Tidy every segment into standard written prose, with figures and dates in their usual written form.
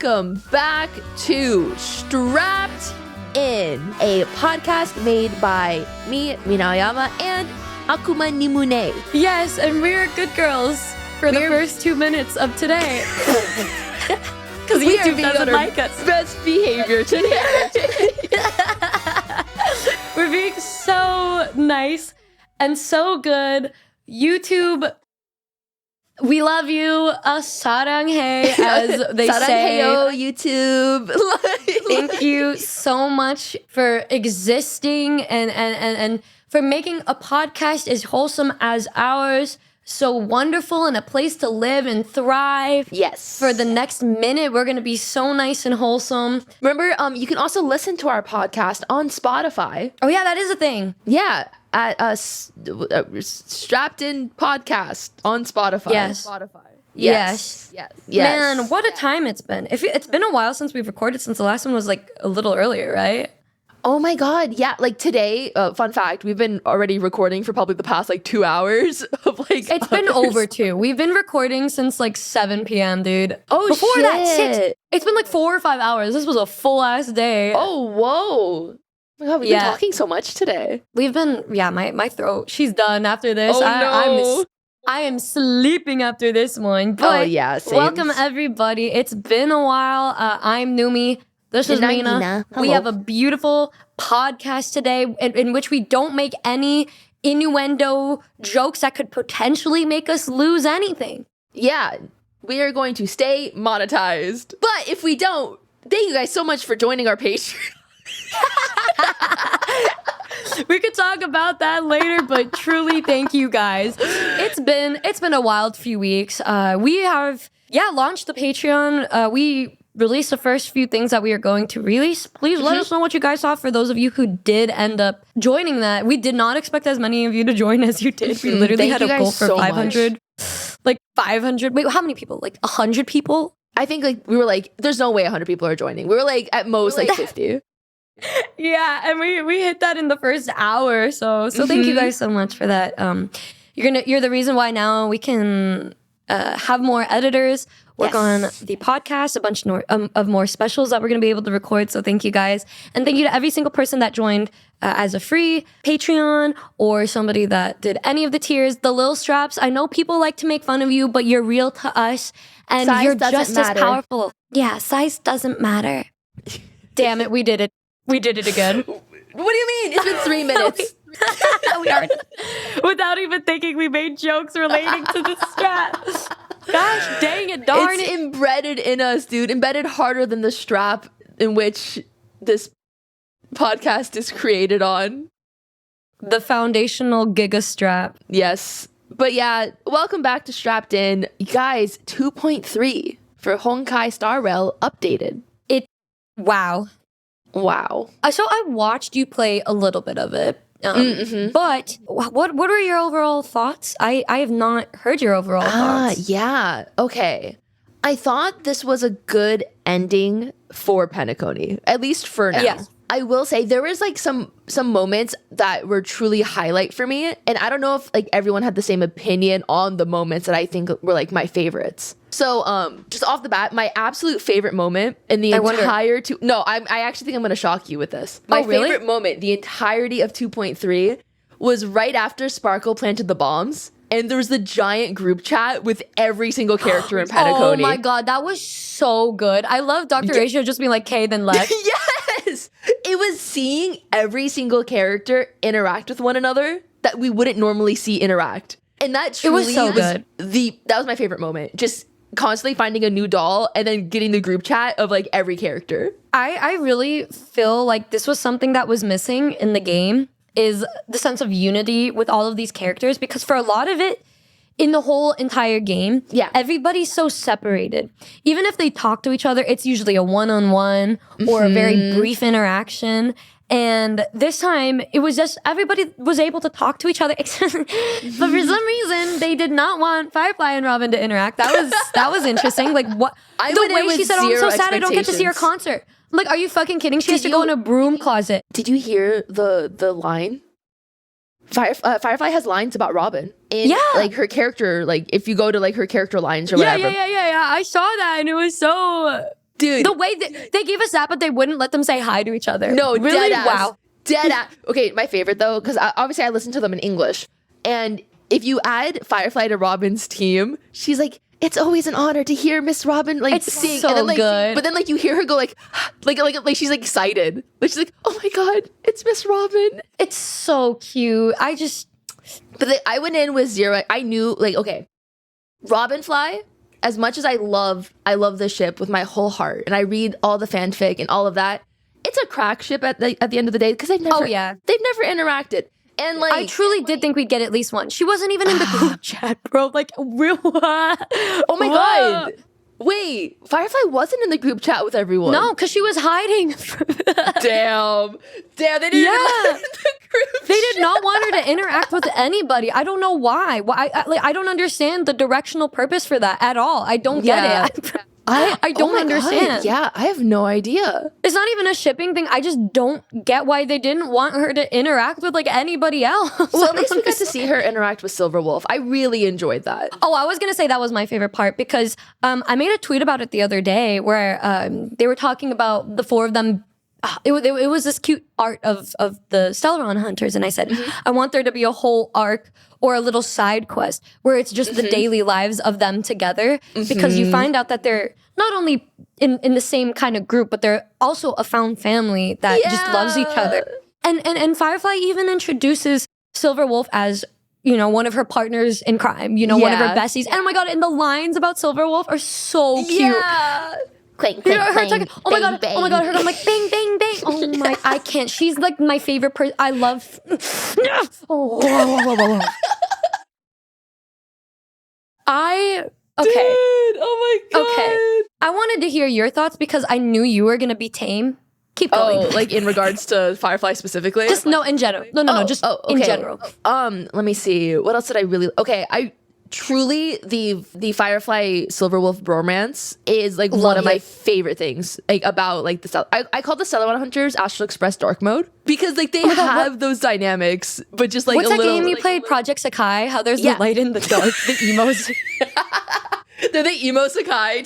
welcome back to Strapped In, a podcast made by me, Minayama, and Akuma Nimune. Yes, and we're good girls for the first 2 minutes of today. Because YouTube doesn't like us. Best behavior today. We're being so nice and so good. YouTube, we love you. Saranghae, as they say. Saranghaeyo, YouTube. Thank you so much for existing and for making a podcast as wholesome as ours. So wonderful and a place to live and thrive. Yes. For the next minute, we're going to be so nice and wholesome. Remember, you can also listen to our podcast on Spotify. Oh, yeah, that is a thing. Yeah. At Strapped In Podcast on Spotify. Yes. Spotify. Yes. Man, what a Yeah. time it's been. It's been a while since we've recorded, since the last one was like a little earlier, right? Oh my God. Yeah. Like today, fun fact, we've been already recording for probably the past like 2 hours of like. It's been over 2. We've been recording since like 7 p.m., dude. Oh, Before shit. that, 6. It's been like 4 or 5 hours. This was a full ass day. Oh, whoa. Oh my God, we've been talking so much today. We've been, my throat, she's done after this. Oh, no. I am sleeping after this one. But Oh, yeah, same. welcome everybody. It's been a while. I'm Numi. This is And I'm Mina. Nina. We Hello. have a beautiful podcast today in which we don't make any innuendo jokes that could potentially make us lose anything. Yeah. We are going to stay monetized. But if we don't, thank you guys so much for joining our Patreon. We could talk about that later, but truly thank you guys. It's been a wild few weeks. We have launched the Patreon. We released the first few things that we are going to release. Please let us know what you guys thought. For those of you who did end up joining that, we did not expect as many of you to join as you did. We literally had a goal for so 500. Like 500. Wait, how many people? Like 100 people? I think like we were like, there's no way 100 people are joining. We were like at most like 50. Yeah, and we hit that in the first hour. So thank you guys so much for that. You're the reason why now we can have more editors, work on the podcast, a bunch of more specials that we're going to be able to record. So thank you guys. And thank you to every single person that joined as a free Patreon or somebody that did any of the tiers. The Lil Straps, I know people like to make fun of you, but you're real to us. And Size you're doesn't just matter. as powerful. Yeah, size doesn't matter. Damn it, we did it. We did it again. What do you mean? It's been 3 minutes. We are. Without even thinking, we made jokes relating to the strap. Gosh dang it, darn It's it. embedded in us, dude. Embedded harder than the strap in which this podcast is created on. The foundational giga strap. Yes. But yeah, welcome back to Strapped In. You guys, 2.3 for Honkai Star Rail updated. Wow. Wow. So I watched you play a little bit of it. But what are your overall thoughts? I have not heard your overall thoughts. Yeah. Okay. I thought this was a good ending for PENACONY, at least for now. Yeah. I will say there was like some moments that were truly highlight for me, and I don't know if like everyone had the same opinion on the moments that I think were like my favorites. So just off the bat, my absolute favorite moment in the entire I actually think I'm gonna shock you with this. My favorite moment, the entirety of 2.3, was right after Sparkle planted the bombs. And there was the giant group chat with every single character in PENACONY. Oh my god, that was so good. I love Dr. Ratio just being like, K, then left. Yes! It was seeing every single character interact with one another that we wouldn't normally see interact. And that truly was so good. That was my favorite moment. Just constantly finding a new doll and then getting the group chat of like every character. I really feel like this was something that was missing in the game, is the sense of unity with all of these characters, because for a lot of it in the whole entire game, everybody's so separated. Even if they talk to each other, it's usually a one-on-one or a very brief interaction. And this time, it was just everybody was able to talk to each other. But for some reason, they did not want Firefly and Robin to interact. That was interesting. Like what the way she said, "Oh, I'm so sad I don't get to see her concert." I'm like, are you fucking kidding? She has to go in a broom closet. Did you hear the line? Firefly has lines about Robin. In, like her character, like if you go to like her character lines or whatever. Yeah. I saw that and it was so Dude. The way that they gave us that, but they wouldn't let them say hi to each other. No, really? dead ass. Wow. Dead ass. Okay, my favorite though, because obviously I listen to them in English. And if you add Firefly to Robin's team, she's like, it's always an honor to hear Miss Robin like It's sing. so and then, like, good. But then like you hear her go like she's like excited. Like she's like, oh my God, it's Miss Robin. It's so cute. But I went in with zero. I knew like, okay, Robinfly, as much as I love the ship with my whole heart, and I read all the fanfic and all of that, it's a crack ship at the end of the day because they've never interacted. And like, I truly did think we'd get at least one. She wasn't even in the group chat, bro. Like, real. Oh my God. Wait, Firefly wasn't in the group chat with everyone. No, because she was hiding. Damn, they didn't even let her in the group They did not want her to interact with anybody. I don't know why. I don't understand the directional purpose for that at all. I don't get it. I don't understand. God. Yeah, I have no idea. It's not even a shipping thing. I just don't get why they didn't want her to interact with like anybody else. Well, at least we got to see her interact with Silverwolf. I really enjoyed that. Oh, I was gonna say that was my favorite part because I made a tweet about it the other day where they were talking about the four of them. It was this cute art of the Stellaron hunters, and I said, I want there to be a whole arc or a little side quest where it's just the daily lives of them together, because you find out that they're not only in the same kind of group, but they're also a found family that just loves each other. And Firefly even introduces Silverwolf as, you know, one of her partners in crime, you know, one of her besties. And oh my God, and the lines about Silverwolf are so cute. Yeah. Clank, clank, Her clank, oh my God, oh my God, her going like bang, bang, bang. Oh my, I can't. She's like my favorite person. I love. Okay. Dude, oh my God. Okay. I wanted to hear your thoughts because I knew you were gonna be tame. Keep going. Oh, like in regards to Firefly specifically? Just no, in general. No, just in general. Let me see. What else did I really? Okay, I truly the Firefly Silverwolf bromance is like one of my favorite things. Like about like the I call the Stellaron Hunters Astral Express Dark Mode because like they have those dynamics, but just like what's a that little, game you like, played? Project Sakai. How there's the light in the dark, the emos. They're the emo Sakai.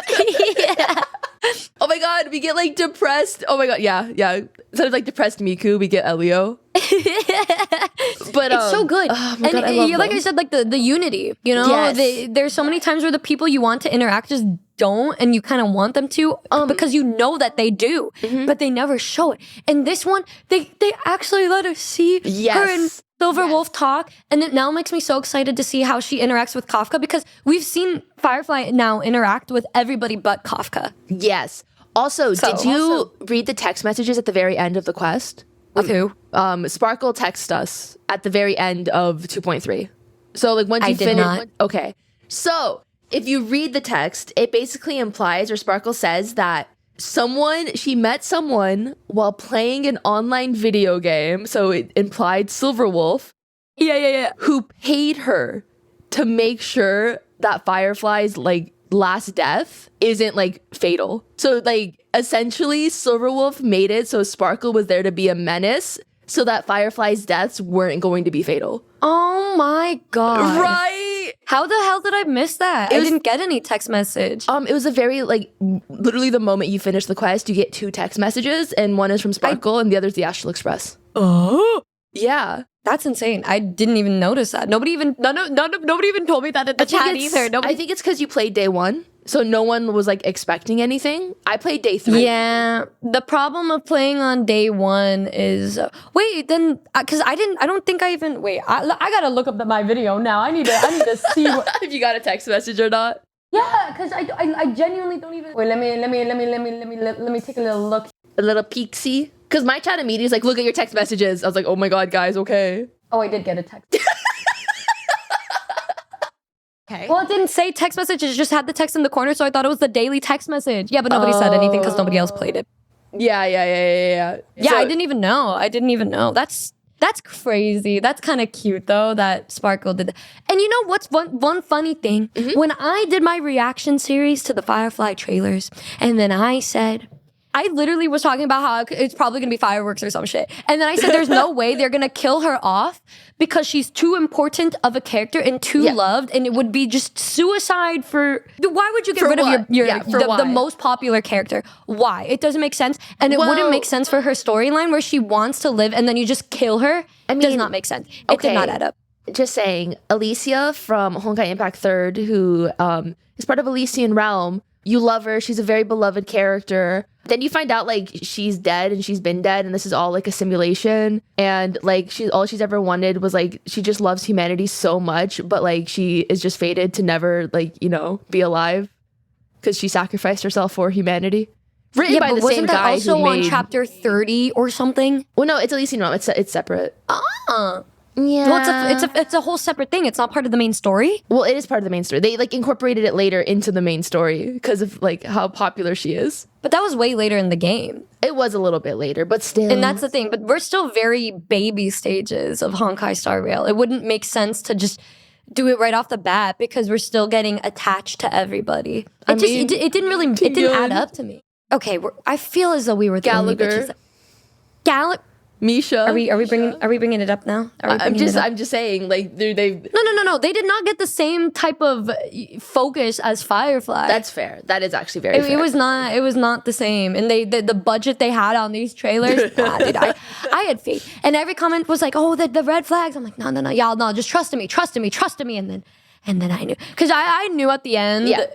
Yeah. Oh my God, we get like depressed. Oh my God, yeah. Instead of like depressed Miku, we get Elio. But it's so good. Oh my God, I love like them. I said, like the unity, you know, Yes. there's so many times where the people you want to interact just don't, and you kind of want them to because you know that they do, but they never show it. And this one, they actually let us see her and Silverwolf talk, and it now makes me so excited to see how she interacts with Kafka, because we've seen Firefly now interact with everybody but Kafka. Yes. Also, did you read the text messages at the very end of the quest? With who? Sparkle texted us at the very end of 2.3. So like once you finish, not. Okay. So if you read the text, it basically implies, or Sparkle says, that she met someone while playing an online video game. So it implied Silverwolf. Yeah. Who paid her to make sure that Firefly's like last death isn't like fatal. So like essentially Silverwolf made it so Sparkle was there to be a menace so that Firefly's deaths weren't going to be fatal. Oh my God. Right? How the hell did I miss that? I didn't get any text message. It was a very like literally the moment you finish the quest, you get 2 text messages, and one is from Sparkle and the other's the Astral Express. Oh. Yeah. That's insane. I didn't even notice that. Nobody even told me that in the chat either. I think it's because you played day 1. So no one was like expecting anything. I played day 3. Yeah. The problem of playing on day 1 is because I don't think I even I gotta look up my video now. I need to see if you got a text message or not. Yeah, because I genuinely don't even wait. Let me take a little look. A little peek-see. Because my chat immediately is like, look at your text messages. I was like, oh my God, guys, okay. Oh, I did get a text. Okay. Well, it didn't say text message. It just had the text in the corner, so I thought it was the daily text message. Yeah, but nobody said anything because nobody else played it. Yeah. Yeah, so, I didn't even know. That's crazy. That's kind of cute, though, that Sparkle did that. And you know what's one funny thing? Mm-hmm. When I did my reaction series to the Firefly trailers, and then I said, I literally was talking about how it's probably gonna be fireworks or some shit. And then I said, there's no way they're gonna kill her off because she's too important of a character and too loved, and it would be just suicide for. Why would you get rid of the most popular character? Why? It doesn't make sense, and it wouldn't make sense for her storyline where she wants to live, and then you just kill her. Does not make sense. It did not add up. Just saying, Alicia from Honkai Impact 3rd, who is part of Elysian Realm. You love her. She's a very beloved character. Then you find out like she's dead and she's been dead and this is all like a simulation. And like all she's ever wanted was like, she just loves humanity so much, but like she is just fated to never like, you know, be alive because she sacrificed herself for humanity. Written by the same guy also who made... on chapter 30 or something? Well, no, it's Elysian Realm. It's separate. Yeah. Well, it's a whole separate thing. It's not part of the main story. Well, it is part of the main story. They like incorporated it later into the main story because of like how popular she is. But that was way later in the game. It was a little bit later, but still. And that's the thing. But we're still very baby stages of Honkai Star Rail. It wouldn't make sense to just do it right off the bat because we're still getting attached to everybody. It didn't add up to me. Okay, I feel as though we were Gallagher. Misha. Are we bringing it up now? I'm just saying, like they. No. They did not get the same type of focus as Firefly. That's fair. That is actually very fair. It was not the same. And the budget they had on these trailers, dude, I had faith. And every comment was like, oh, the red flags. I'm like, no, y'all, no, just trust in me. And then I knew. Because I knew at the end. Yeah.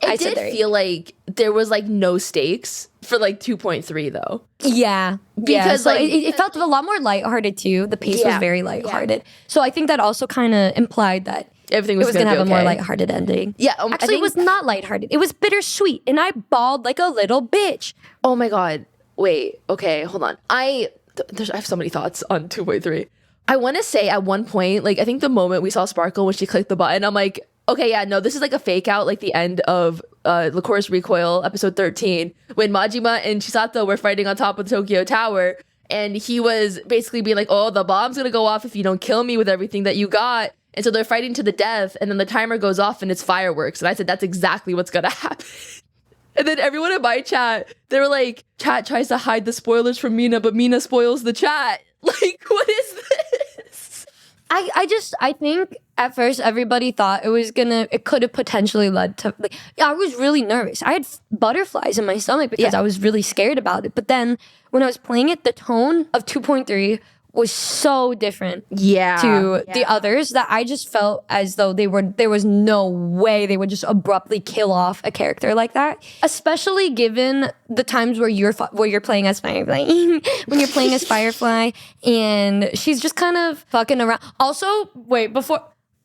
It did feel like there was like no stakes for like 2.3 though. Yeah. Because so like it felt a lot more lighthearted too. The pace was very lighthearted. Yeah. So I think that also kind of implied that everything was going to have okay. a more lighthearted ending. Yeah. Actually, it was not lighthearted. It was bittersweet. And I bawled like a little bitch. Oh my God. Wait. Okay. Hold on. I have so many thoughts on 2.3. I want to say at one point, like I think the moment we saw Sparkle when she clicked the button, I'm like, okay, yeah, no, this is like a fake out, like the end of Lycoris Recoil, episode 13, when Majima and Chisato were fighting on top of the Tokyo Tower, and he was basically being like, oh, the bomb's gonna go off if you don't kill me with everything that you got. And so they're fighting to the death, and then the timer goes off and it's fireworks. And I said, that's exactly what's gonna happen. And then everyone in my chat, they were like, chat tries to hide the spoilers from Mina, but Mina spoils the chat. Like, what is this? I think at first everybody thought it could have potentially led to, like, I was really nervous. I had butterflies in my stomach because I was really scared about it. But then when I was playing it, the tone of 2.3 was so different to the others that I just felt as though there was no way they would just abruptly kill off a character like that. Especially given the times where you're playing as Firefly, when you're playing as Firefly and she's just kind of fucking around. Also,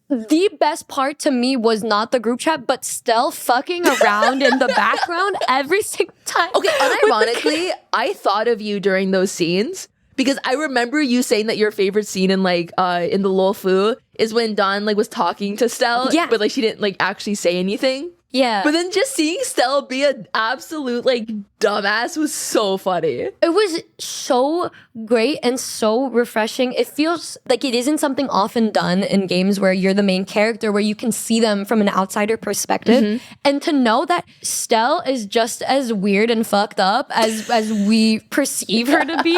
the best part to me was not the group chat, but Stell fucking around in the background every single time. Okay, unironically, I thought of you during those scenes. Because I remember you saying that your favorite scene in like in the Lolfu is when Dawn like was talking to Stell, but like she didn't like actually say anything. Yeah. But then just seeing Stell be an absolute like dumbass was so funny. It was so great and so refreshing. It feels like it isn't something often done in games where you're the main character, where you can see them from an outsider perspective. Mm-hmm. And to know that Stell is just as weird and fucked up as we perceive her to be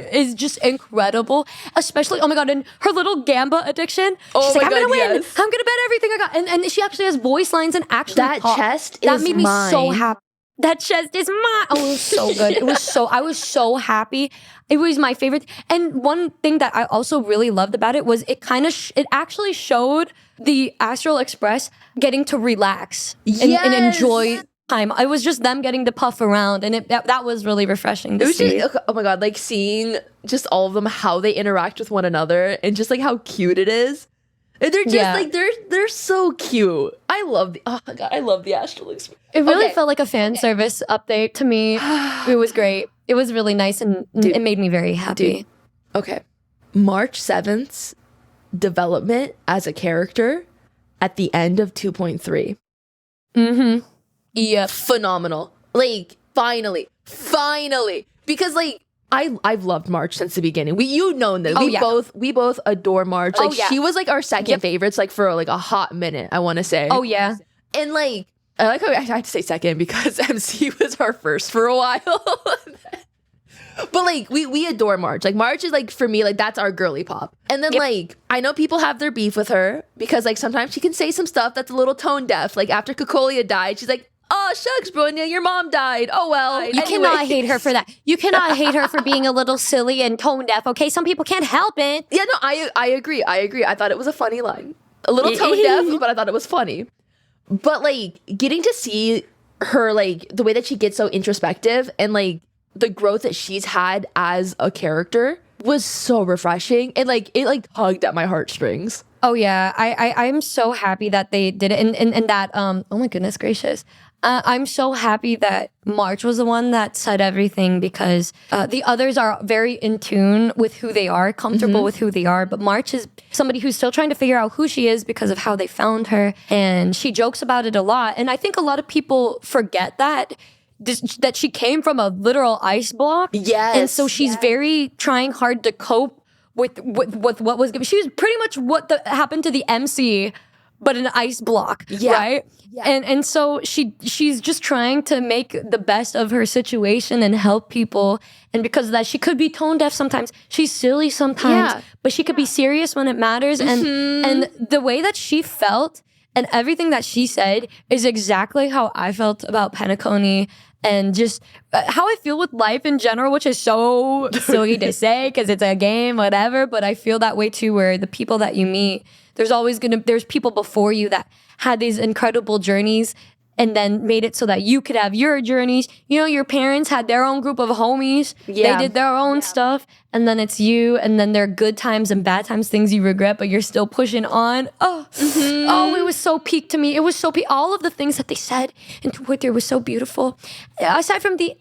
is just incredible. Especially, oh my God, and her little Gamba addiction. Oh, she's my like, I'm God, gonna win. yes. I'm gonna bet everything I got. And she actually has voice lines and actually that chest is that made me mine. so happy. That chest is mine. Oh, it was so good. I was so happy. It was my favorite. And one thing that I also really loved about it was it it actually showed the Astral Express getting to relax and enjoy time. It was just them getting to puff around, and that was really refreshing to see. Oh my God, like seeing just all of them, how they interact with one another and just like how cute it is. And they're just like they're so cute. I love the Astral Express. It really felt like a fan service update to me. It was great. It was really nice and it made me very happy. Dude. Okay. March 7th's development as a character at the end of 2.3. Mm-hmm. Yep. Phenomenal. Like, finally. Because like I've loved March since the beginning. You know this. We both adore March. Like she was like our second favorites like for like a hot minute, I want to say. Oh yeah. And like I like how I had to say second because MC was our first for a while. But like we adore March. Like March is like for me, like that's our girly pop. And then like I know people have their beef with her because like sometimes she can say some stuff that's a little tone deaf. Like after Cocolia died, she's like, oh shucks, Bronya, your mom died. Oh well. You cannot hate her for that. You cannot hate her for being a little silly and tone deaf. Okay, some people can't help it. Yeah, no, I agree. I thought it was a funny line. A little tone deaf, but I thought it was funny. But like getting to see her, like the way that she gets so introspective and like the growth that she's had as a character was so refreshing, and like it like tugged at my heartstrings. Oh yeah, I'm so happy that they did it, and that oh my goodness gracious, I'm so happy that March was the one that said everything, because the others are very in tune with who they are, comfortable with who they are, but March is somebody who's still trying to figure out who she is because of how they found her, and she jokes about it a lot, and I think a lot of people forget that she came from a literal ice block. Yes. And so she's very trying hard to cope with what was given. She was pretty much what happened to the MC, but an ice block. Yeah. Right? Yeah. And so she's just trying to make the best of her situation and help people. And because of that, she could be tone deaf sometimes. She's silly sometimes, but she could be serious when it matters. And the way that she felt and everything that she said is exactly how I felt about PENACONY, and just how I feel with life in general, which is so silly to say because it's a game, whatever. But I feel that way too, where the people that you meet, there's people before you that had these incredible journeys and then made it so that you could have your journeys. You know, your parents had their own group of homies. Yeah. They did their own stuff. And then it's you. And then there are good times and bad times, things you regret, but you're still pushing on. Oh, it was so peak to me. It was so peak. All of the things that they said in Twitter was so beautiful. Aside from the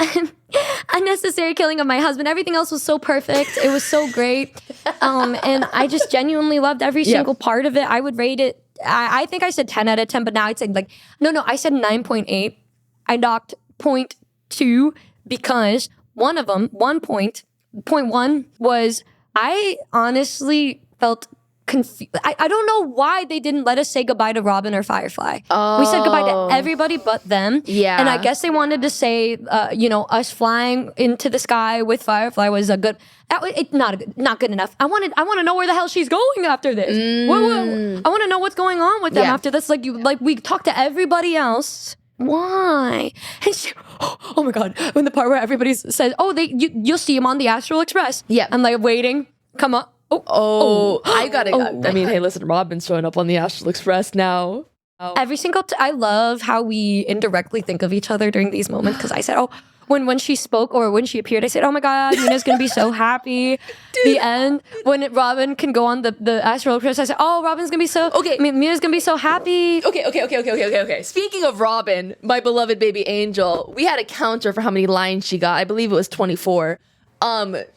unnecessary killing of my husband, everything else was so perfect. It was so great. And I just genuinely loved every single part of it. I would rate it. I think I said 10 out of 10, but now I'd say like, no, I said 9.8. I knocked 0.2 because one of them, 1.1 was, I honestly felt confused. I don't know why they didn't let us say goodbye to Robin or Firefly. Oh. We said goodbye to everybody but them. Yeah. And I guess they wanted to say, us flying into the sky with Firefly was a good... not good enough. I want to know where the hell she's going after this. Whoa. I want to know what's going on with them after this. Like we talked to everybody else. Why? And she, oh my god! When the part where everybody says, "Oh, you'll see him on the Astral Express." Yeah, I'm like waiting. Come on. I gotta. I mean, hey, listen, Robin's showing up on the Astral Express now. Every single I love how we indirectly think of each other during these moments, because I said, when she spoke or when she appeared, I said, oh my god, Mina's gonna be so happy. The end, when Robin can go on the Astral Express, I said, oh, Robin's gonna be so... Okay. Mina's gonna be so happy. Okay. Speaking of Robin, my beloved baby angel, we had a counter for how many lines she got. I believe it was 24.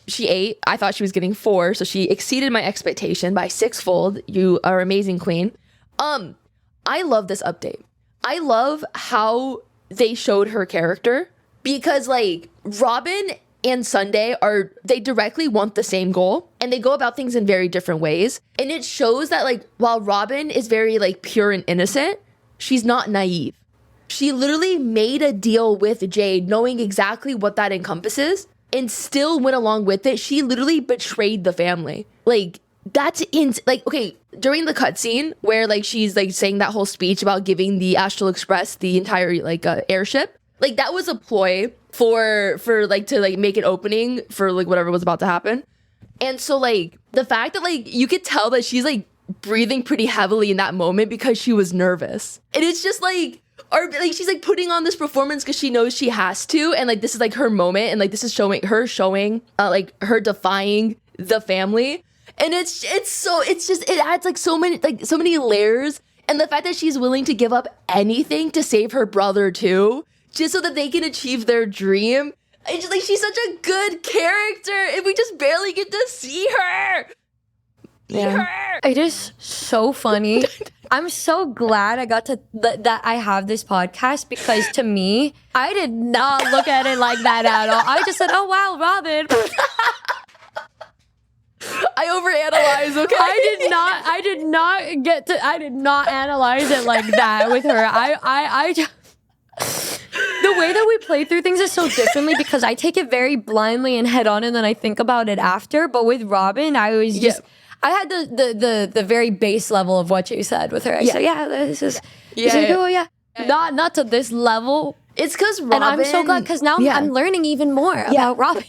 She 8. I thought she was getting 4, so she exceeded my expectation by 6-fold. You are amazing, queen. I love this update. I love how they showed her character, because like Robin and Sunday they directly want the same goal, and they go about things in very different ways. And it shows that like while Robin is very like pure and innocent, she's not naive. She literally made a deal with Jade knowing exactly what that encompasses and still went along with it. She literally betrayed the family. Like that's like, okay, during the cutscene where like she's like saying that whole speech about giving the Astral Express the entire like airship, like that was a ploy for like to like make an opening for like whatever was about to happen. And so like the fact that like you could tell that she's like breathing pretty heavily in that moment because she was nervous, and it's just like, or like she's like putting on this performance because she knows she has to, and like this is like her moment, and like this is showing like her defying the family. And it adds like so many layers. And the fact that she's willing to give up anything to save her brother too, just so that they can achieve their dream. It's just like, she's such a good character, and we just barely get to see her. Yeah. It is so funny. I'm so glad I got to that I have this podcast, because to me, I did not look at it like that at all. I just said, oh wow, Robin. I overanalyze, okay? I did not analyze it like that with her. The way that we play through things is so differently because I take it very blindly and head on, and then I think about it after. But with Robin, I was just I had the very base level of what you said with her. I said, this is not to this level. It's because Robin, and I'm so glad because now I'm learning even more about Robin.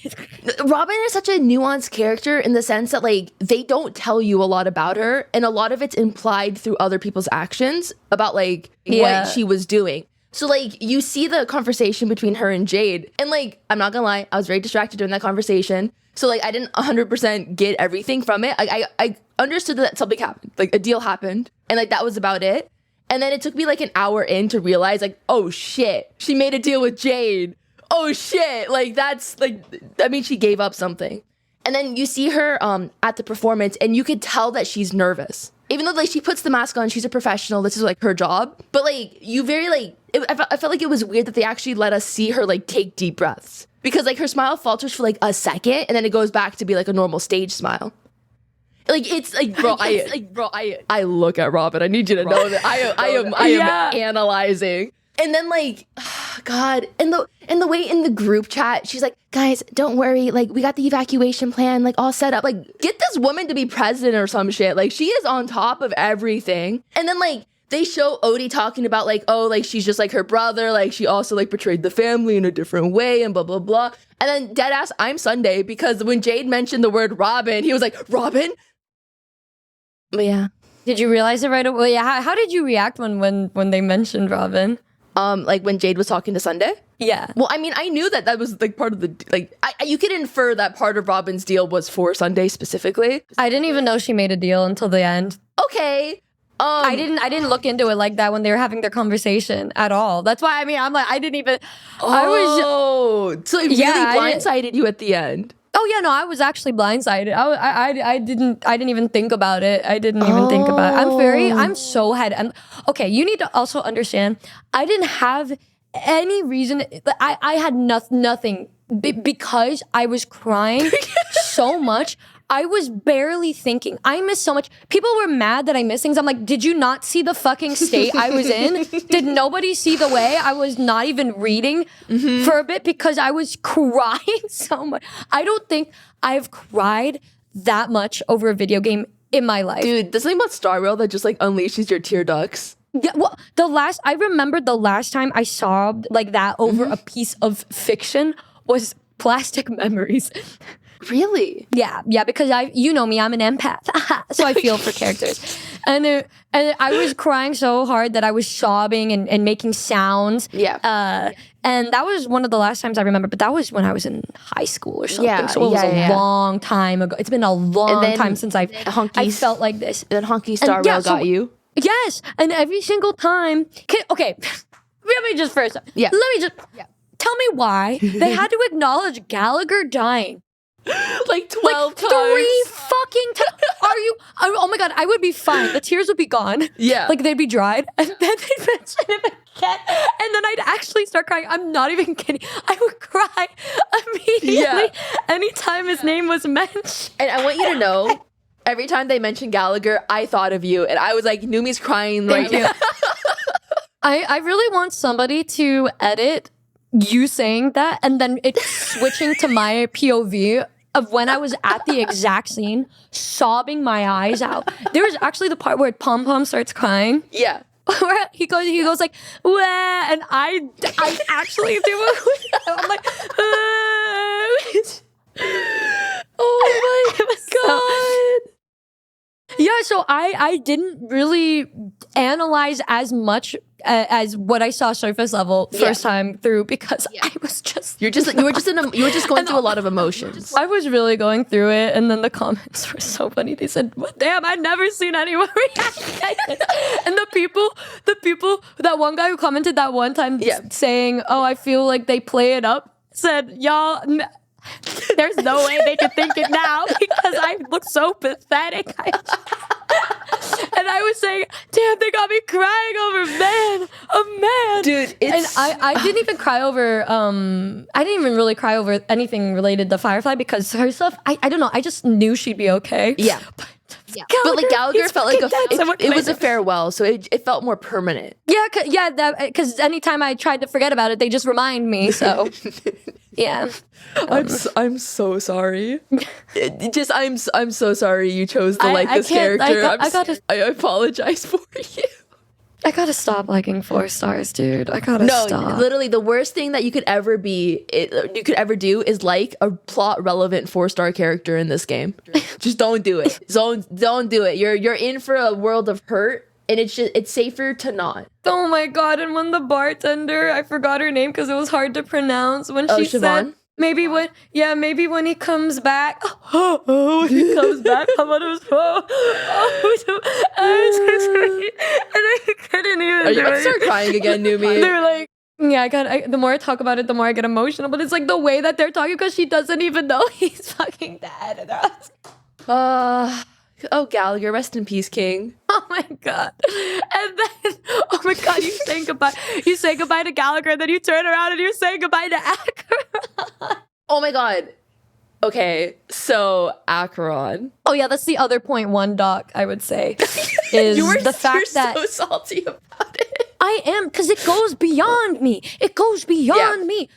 Robin is such a nuanced character in the sense that like they don't tell you a lot about her, and a lot of it's implied through other people's actions about like what she was doing. So like you see the conversation between her and Jade, and like I'm not gonna lie, I was very distracted during that conversation. So like I didn't 100% get everything from it. I understood that something happened, like a deal happened, and like that was about it. And then it took me like an hour in to realize like, oh shit, she made a deal with Jade. Oh shit, like that's like, I mean, she gave up something. And then you see her at the performance and you could tell that she's nervous. Even though like she puts the mask on, she's a professional, this is like her job. But like you very like, I felt like it was weird that they actually let us see her like take deep breaths. Because like her smile falters for like a second and then it goes back to be like a normal stage smile. Like it's like bro, I look at Robin. I need you to know that I am analyzing. And then like, God, and the way in the group chat, she's like, guys, don't worry, like we got the evacuation plan like all set up. Like get this woman to be president or some shit. Like she is on top of everything. And then like they show Odie talking about like, oh, like she's just like her brother, like she also like portrayed the family in a different way and blah blah blah. And then deadass, I'm Sunday, because when Jade mentioned the word Robin, he was like, Robin? But yeah. Did you realize it right away? Yeah. How did you react when they mentioned Robin? Like when Jade was talking to Sunday? Yeah. Well, I mean, I knew that was like part of the like. You could infer that part of Robin's deal was for Sunday specifically. I didn't even know she made a deal until the end. Okay. I didn't look into it like that when they were having their conversation at all. That's why I mean I'm like I didn't even. So it really blindsided you at the end. Oh yeah, no, I was actually blindsided. I didn't even think about it. I didn't even think about it. I'm so okay, you need to also understand, I didn't have any reason. I had nothing because I was crying so much. I was barely thinking. I missed so much. People were mad that I missed things. I'm like, did you not see the fucking state I was in? Did nobody see the way I was not even reading for a bit because I was crying so much? I don't think I've cried that much over a video game in my life. Dude, there's something about Star Rail that just like unleashes your tear ducts. Yeah, well, I remember the last time I sobbed like that over a piece of fiction was Plastic Memories. Really? Yeah, because you know me, I'm an empath, so I feel for characters. And I was crying so hard that I was sobbing and making sounds. Yeah. And that was one of the last times I remember, but that was when I was in high school or something. Yeah, so it was a long time ago. It's been a long time since I felt like this. Then Honkai Star Rail got you? Yes, and every single time. Okay, let me just first. Yeah. Tell me why they had to acknowledge Gallagher dying. Like 12 times. 3 fucking times. Are you? Oh my God, I would be fine. The tears would be gone. Yeah. Like they'd be dried. And then they'd mention him again. And then I'd actually start crying. I'm not even kidding. I would cry immediately anytime his name was mentioned. And I want you to know, every time they mentioned Gallagher, I thought of you. And I was like, Numi's crying right now. I really want somebody to edit you saying that and then it switching to my POV of when I was at the exact scene, sobbing my eyes out. There was actually the part where Pom Pom starts crying. Yeah. Where he goes like, wah, and I actually do it. I'm like, oh my God. Yeah, so I didn't really analyze as much as what I saw surface level first time through because I was just you were just going through a lot of emotions. I was really going through it, and then the comments were so funny. They said, "Damn, I'd never seen anyone react like this." And the people, that one guy who commented that one time saying, "Oh, I feel like they play it up," said, "Y'all." There's no way they could think it now because I look so pathetic. And I was saying, damn, they got me crying over a man. Dude, it's... And I didn't even cry over, I didn't even really cry over anything related to Firefly because her stuff, I don't know, I just knew she'd be okay. Yeah. But But like Gallagher felt like it was a fair. farewell, so it felt more permanent. Yeah, because anytime I tried to forget about it, they just remind me. So, yeah. I'm so sorry. I'm so sorry you chose to like this character. I apologize for you. I gotta stop liking 4 stars, dude. I gotta stop. Literally, the worst thing that you could ever do is like a plot relevant 4-star character in this game. Just don't do it. Don't do it. You're in for a world of hurt, and it's safer to not. Oh my god! And when the bartender, I forgot her name because it was hard to pronounce. When she said. Maybe when he comes back. When he comes back, I'm so sorry. And I couldn't even. Are you about to start crying again, Numi? They're like, yeah, the more I talk about it, the more I get emotional. But it's like the way that they're talking because she doesn't even know he's fucking dead. And oh, Gallagher, rest in peace, King. Oh my god. And then, oh my god, you say goodbye. You say goodbye to Gallagher, and then you turn around and you say goodbye to Acheron. Oh my god. Okay, so Acheron. Oh yeah, that's the other point one, Doc, I would say. Is the fact that you're so salty about it. I am, because it goes beyond me. It goes beyond me.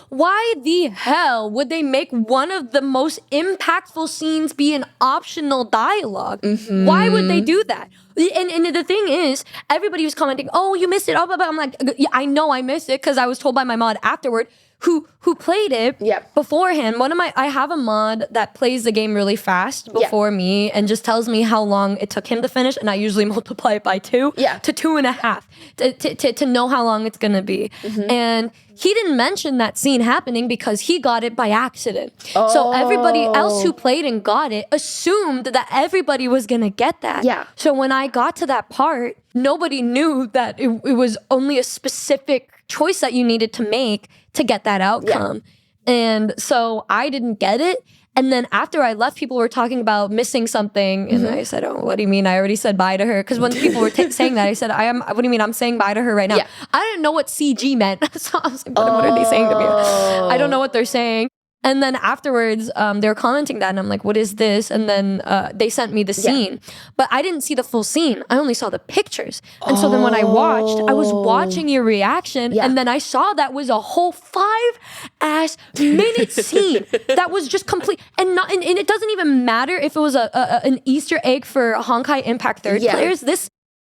Why the hell would they make one of the most impactful scenes be an optional dialogue? Mm-hmm. Why would they do that? And the thing is, everybody was commenting, oh, you missed it. Oh, I'm like, yeah, I know I missed it because I was told by my mod afterward who played it beforehand. I have a mod that plays the game really fast before me and just tells me how long it took him to finish, and I usually multiply it by 2 to 2.5 to know how long it's gonna be. Mm-hmm. And he didn't mention that scene happening because he got it by accident. Oh. So everybody else who played and got it assumed that everybody was gonna get that. Yeah. So when I got to that part, nobody knew that it was only a specific choice that you needed to make to get that outcome. Yeah. And so I didn't get it. And then after I left, people were talking about missing something. And I said, oh, what do you mean? I already said bye to her. Because when people were saying that, I said, what do you mean? I'm saying bye to her right now. Yeah. I didn't know what CG meant. So I was like, what are they saying to me? I don't know what they're saying. And then afterwards, they were commenting that, and I'm like, what is this? And then they sent me the scene. But I didn't see the full scene. I only saw the pictures. And so then when I was watching your reaction, and then I saw that was a whole 5-minute scene that was just complete. And it doesn't even matter if it was an Easter egg for Honkai Impact 3rd players.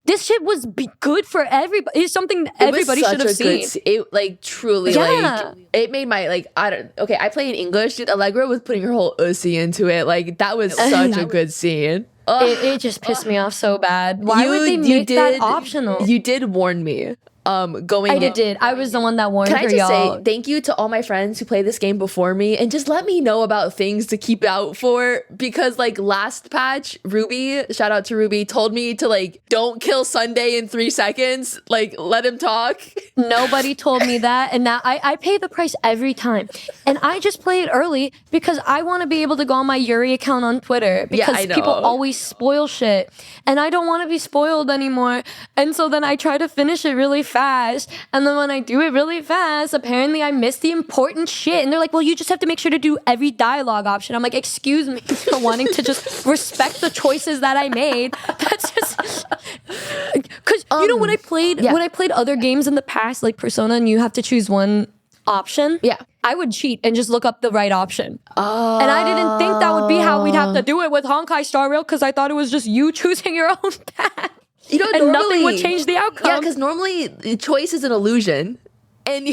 This shit was good for everybody. It's something everybody should have seen. It like truly like it made my I play in English. Dude, Allegra was putting her whole ussy into it. Like that was such a good scene. It just pissed me off so bad. Why would they make that optional? You did warn me. I did. I was the one that warned her, y'all. Can I just say thank you to all my friends who played this game before me, and just let me know about things to keep out for, because like last patch, Ruby, shout out to Ruby, told me to like don't kill Sunday in 3 seconds, like let him talk. Nobody told me that, and now I pay the price every time, and I just play it early because I want to be able to go on my Yuri account on Twitter because people always spoil shit, and I don't want to be spoiled anymore, and so then I try to finish it really fast, and then when I do it really fast, apparently I miss the important shit, and they're like, well, you just have to make sure to do every dialogue option. I'm like, excuse me for wanting to just respect the choices that I made. That's just because you know when I played other games in the past, like Persona, and you have to choose one option, I would cheat and just look up the right option. And I didn't think that would be how we'd have to do it with Honkai Star Rail, because I thought it was just you choosing your own path. You know, and nothing would change the outcome. Yeah, because normally choice is an illusion. And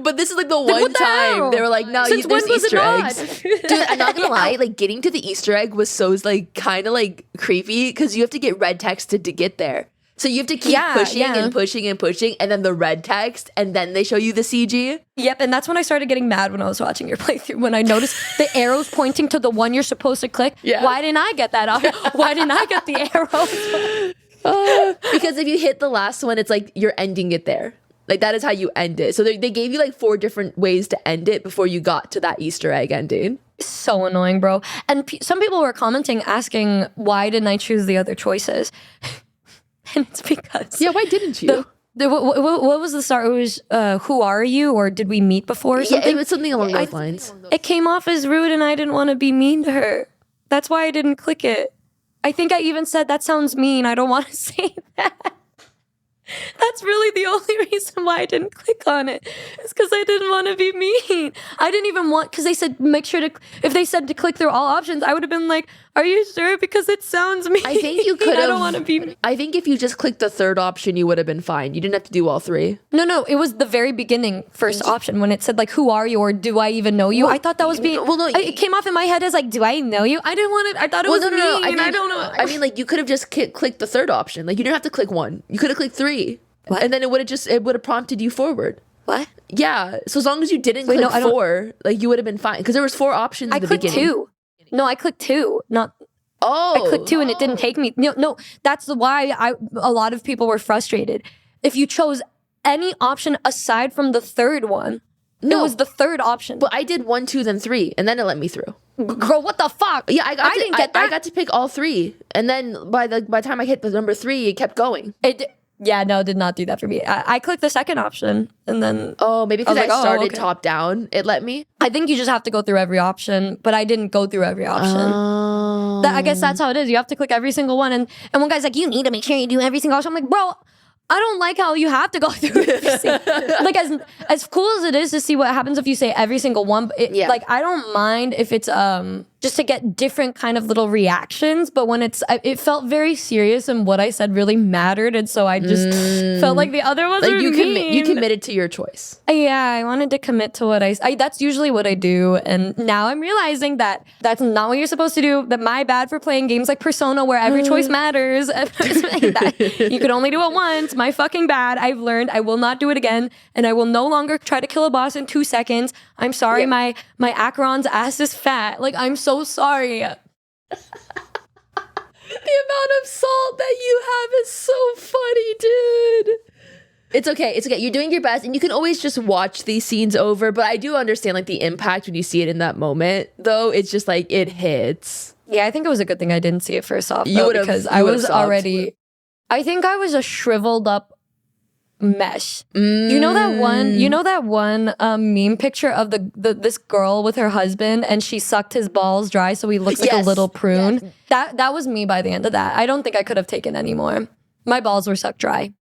but this is like the one time they were like, no, there's Easter eggs. Dude, I'm not gonna lie, like getting to the Easter egg was so like kind of like creepy because you have to get red text to get there. So you have to keep pushing and pushing and pushing, and then the red text, and then they show you the CG. Yep, and that's when I started getting mad when I was watching your playthrough, when I noticed the arrows pointing to the one you're supposed to click. Yeah. Why didn't I get that option? Why didn't I get the arrows? Because if you hit the last one, it's like you're ending it there. Like that is how you end it. So they gave you like 4 different ways to end it before you got to that Easter egg ending. So annoying, bro. And some people were commenting asking, why didn't I choose the other choices? And it's because... Yeah, why didn't you? What was the start? It was, who are you? Or did we meet before or something? Yeah, it was something along those lines. It came off as rude and I didn't want to be mean to her. That's why I didn't click it. I think I even said that sounds mean. I don't want to say that. That's really the only reason why I didn't click on it. It's because I didn't want to be mean. I didn't even want, because they said make sure to, if they said to click through all options, I would have been like, are you sure? Because it sounds mean. I think you could have. I don't want to be mean. I think if you just clicked the third option, you would have been fine. You didn't have to do all three. No, it was the very beginning first option when it said like, who are you? Or do I even know you? I thought that was being, it came off in my head as like, do I know you? I didn't want it. I thought it was mean. I don't know. I mean, like you could have just clicked the third option. Like you didn't have to click one. You could have clicked 3. What? And then it would have prompted you forward. What? Yeah. So as long as you didn't click 4, like you would have been fine. Because there was 4 options at the beginning. I clicked 2. No, I clicked 2. Not. Oh. I clicked 2 and it didn't take me. No. That's why a lot of people were frustrated. If you chose any option aside from the third one, it was the third option. But I did 1, 2, then 3, and then it let me through. Girl, what the fuck? Yeah, I didn't get that. I got to pick all 3, and then by the time I hit the number 3, it kept going. Yeah, no, it did not do that for me. I clicked the second option and then... Oh, maybe because I started top down, it let me? I think you just have to go through every option, but I didn't go through every option. I guess that's how it is. You have to click every single one. And one guy's like, you need to make sure you do every single option. I'm like, bro, I don't like how you have to go through everything. Like, as cool as it is to see what happens if you say every single one, like, I don't mind if it's just to get different kind of little reactions, but when it felt very serious and what I said really mattered, and so I just felt like the other ones were mean. You committed to your choice. Yeah, I wanted to commit to what I that's usually what I do, and now I'm realizing that that's not what you're supposed to do. That my bad for playing games like Persona where every choice matters. You could only do it once. My fucking bad. I've learned. I will not do it again, and I will no longer try to kill a boss in 2 seconds. I'm sorry, my Acheron's ass is fat. Like, I'm so sorry. The amount of salt that you have is so funny, dude. It's okay. You're doing your best, and you can always just watch these scenes over, but I do understand like the impact when you see it in that moment, though. It's just like it hits. Yeah, I think it was a good thing I didn't see it first off, though, because I was already... I think I was a shriveled up mesh. You know that one meme picture of this girl with her husband and she sucked his balls dry so he looks like a little prune? Yes. That was me by the end of that. I don't think I could have taken any more. My balls were sucked dry.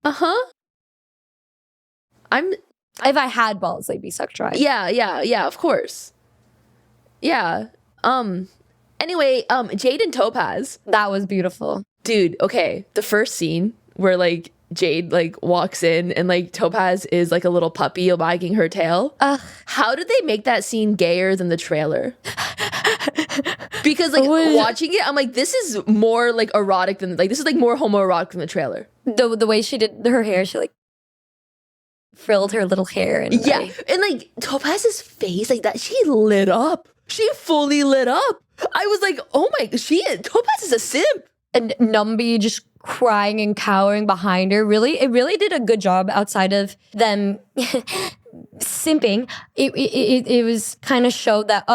If I had balls, they'd be sucked dry. Yeah, of course. Yeah. Anyway, Jade and Topaz. That was beautiful. Dude, okay. The first scene where like Jade like walks in and like Topaz is like a little puppy wagging her tail. How did they make that scene gayer than the trailer? Because like watching it, I'm like, this is more like erotic than like this is like more homoerotic than the trailer. The way she did her hair, she like frilled her little hair and and like Topaz's face like that, she lit up. She fully lit up. I was like, oh my, Topaz is a simp. And Numby just crying and cowering behind her. It really did a good job outside of them simping. It was kind of showed that,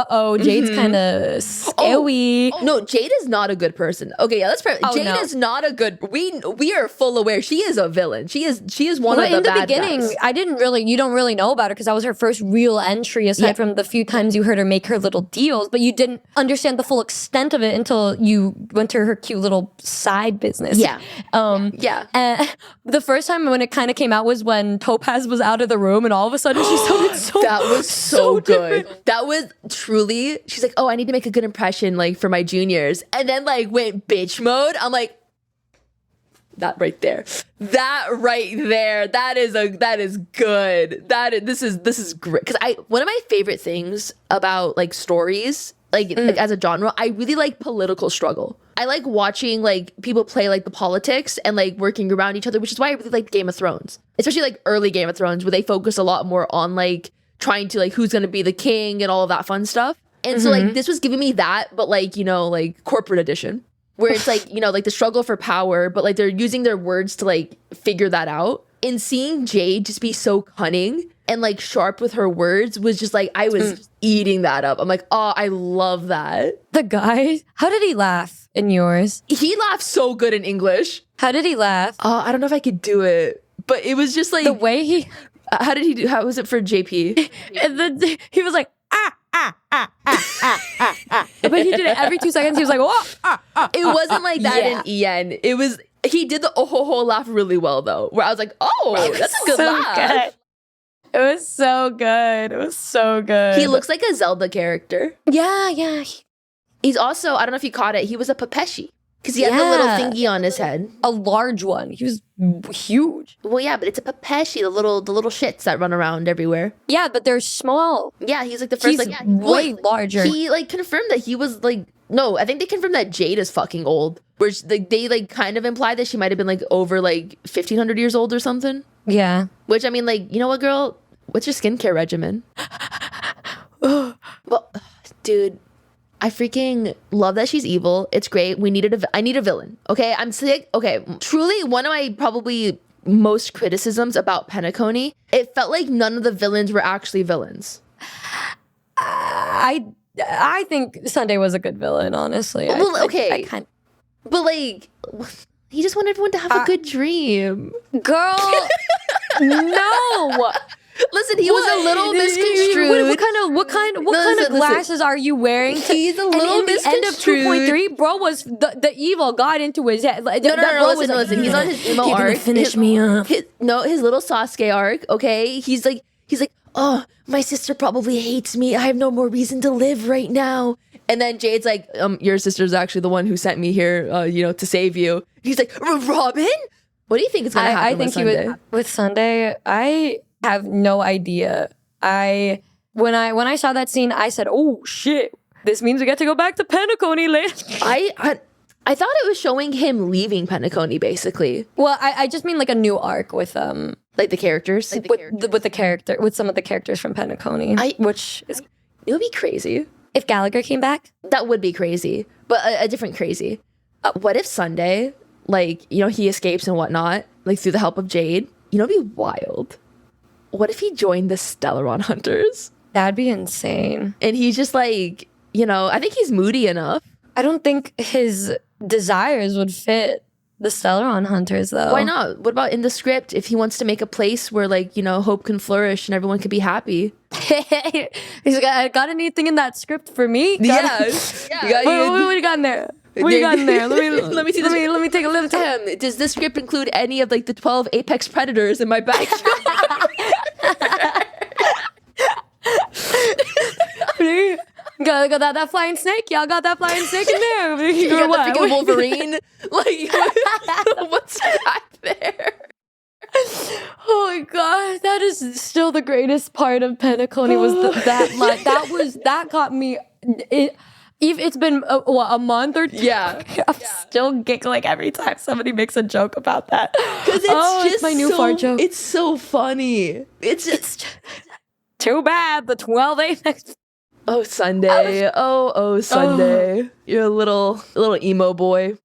Jade's kind of scary. No, Jade is not a good person. Okay, yeah, Jade is not a good, we are full aware. She is a villain. She is one of the bad guys. In the beginning, you don't really know about her because that was her first real entry aside from the few times you heard her make her little deals, but you didn't understand the full extent of it until you went to her cute little side business. And the first time when it kind of came out was when Topaz was out of the room and all of a sudden she sounded that was so good. That was truly, she's like, oh, I need to make a good impression like for my juniors, and then like went bitch mode. I'm like, that right there, that is good. This is great, because one of my favorite things about like stories like as a genre, I really like political struggle. I like watching like people play like the politics and like working around each other, which is why I really like Game of Thrones, especially like early Game of Thrones where they focus a lot more on like trying to like who's gonna be the king and all of that fun stuff. And so like this was giving me that, but like, you know, like corporate edition, where it's like, you know, like the struggle for power, but like they're using their words to like figure that out. And seeing Jade just be so cunning and like sharp with her words was just like, I was eating that up. I'm like, oh, I love that. The guy, how did he laugh in yours? He laughed so good in English. How did he laugh? I don't know if I could do it, but it was just like the way he. How did he do? How was it for JP? And then he was like, But he did it every 2 seconds. He was like, oh. It wasn't like that in EN. It was, he did the oh ho ho laugh really well though, where I was like, oh, that's a good laugh. Good. It was so good. It was so good. He looks like a Zelda character. Yeah. He's also, I don't know if you caught it, he was a Pepeshi. Because he had the little thingy on his head. A large one. He was huge. Well, yeah, but it's a Pepeshi, the little shits that run around everywhere. Yeah, but they're small. Yeah, he's like the first, He's way larger. He like confirmed that he was like, no, I think they confirmed that Jade is fucking old. Where they like kind of implied that she might have been like over like 1,500 years old or something. Yeah. Which, I mean, like, you know what, girl? What's your skincare regimen? Well, dude, I freaking love that she's evil. It's great. I need a villain. Okay, I'm sick. Okay, truly, one of my probably most criticisms about PENACONY, it felt like none of the villains were actually villains. I think Sunday was a good villain, honestly. Well, okay. But like, he just wanted everyone to have a good dream. Girl, no. Listen, he was a little misconstrued. What kind of glasses are you wearing? He's a little misconstrued. End of 2.3, bro was the evil got into his head. No, listen. He's on his emo arc. Finish me up. His little Sasuke arc. Okay, he's like, oh, my sister probably hates me. I have no more reason to live right now. And then Jade's like, your sister's actually the one who sent me here, to save you. He's like, Robin? What do you think is gonna happen with Sunday? With Sunday, I have no idea. When I saw that scene, I said, "Oh shit! This means we get to go back to PENACONY later." I thought it was showing him leaving PENACONY, basically. Well, I just mean like a new arc with like the characters, with some of the characters from PENACONY, which is, it would be crazy if Gallagher came back. That would be crazy, but a different crazy. What if Sunday, like, he escapes and whatnot, like through the help of Jade? It'd be wild. What if he joined the Stellaron Hunters? That'd be insane. And he's just like, I think he's moody enough. I don't think his desires would fit the Stellaron Hunters, though. Why not? What about in the script, if he wants to make a place where, like, hope can flourish and everyone can be happy? He's like, I got anything in that script for me? Yeah. What do you got in there? What do you got in there? Let me see. Let me take a little time. Does this script include any of like the 12 apex predators in my bag? Got that flying snake? Y'all got that flying snake in there? You got the freaking Wolverine? Like, what's back there? Oh my god, that is still the greatest part of PENACONY was that line. That got me. It's been a month or two. Yeah. I'm still giggling every time somebody makes a joke about that. Because it's my new fart joke. It's so funny. It's just too bad the 12 Apex. Oh, Sunday. Oh, Sunday. You're a little emo boy.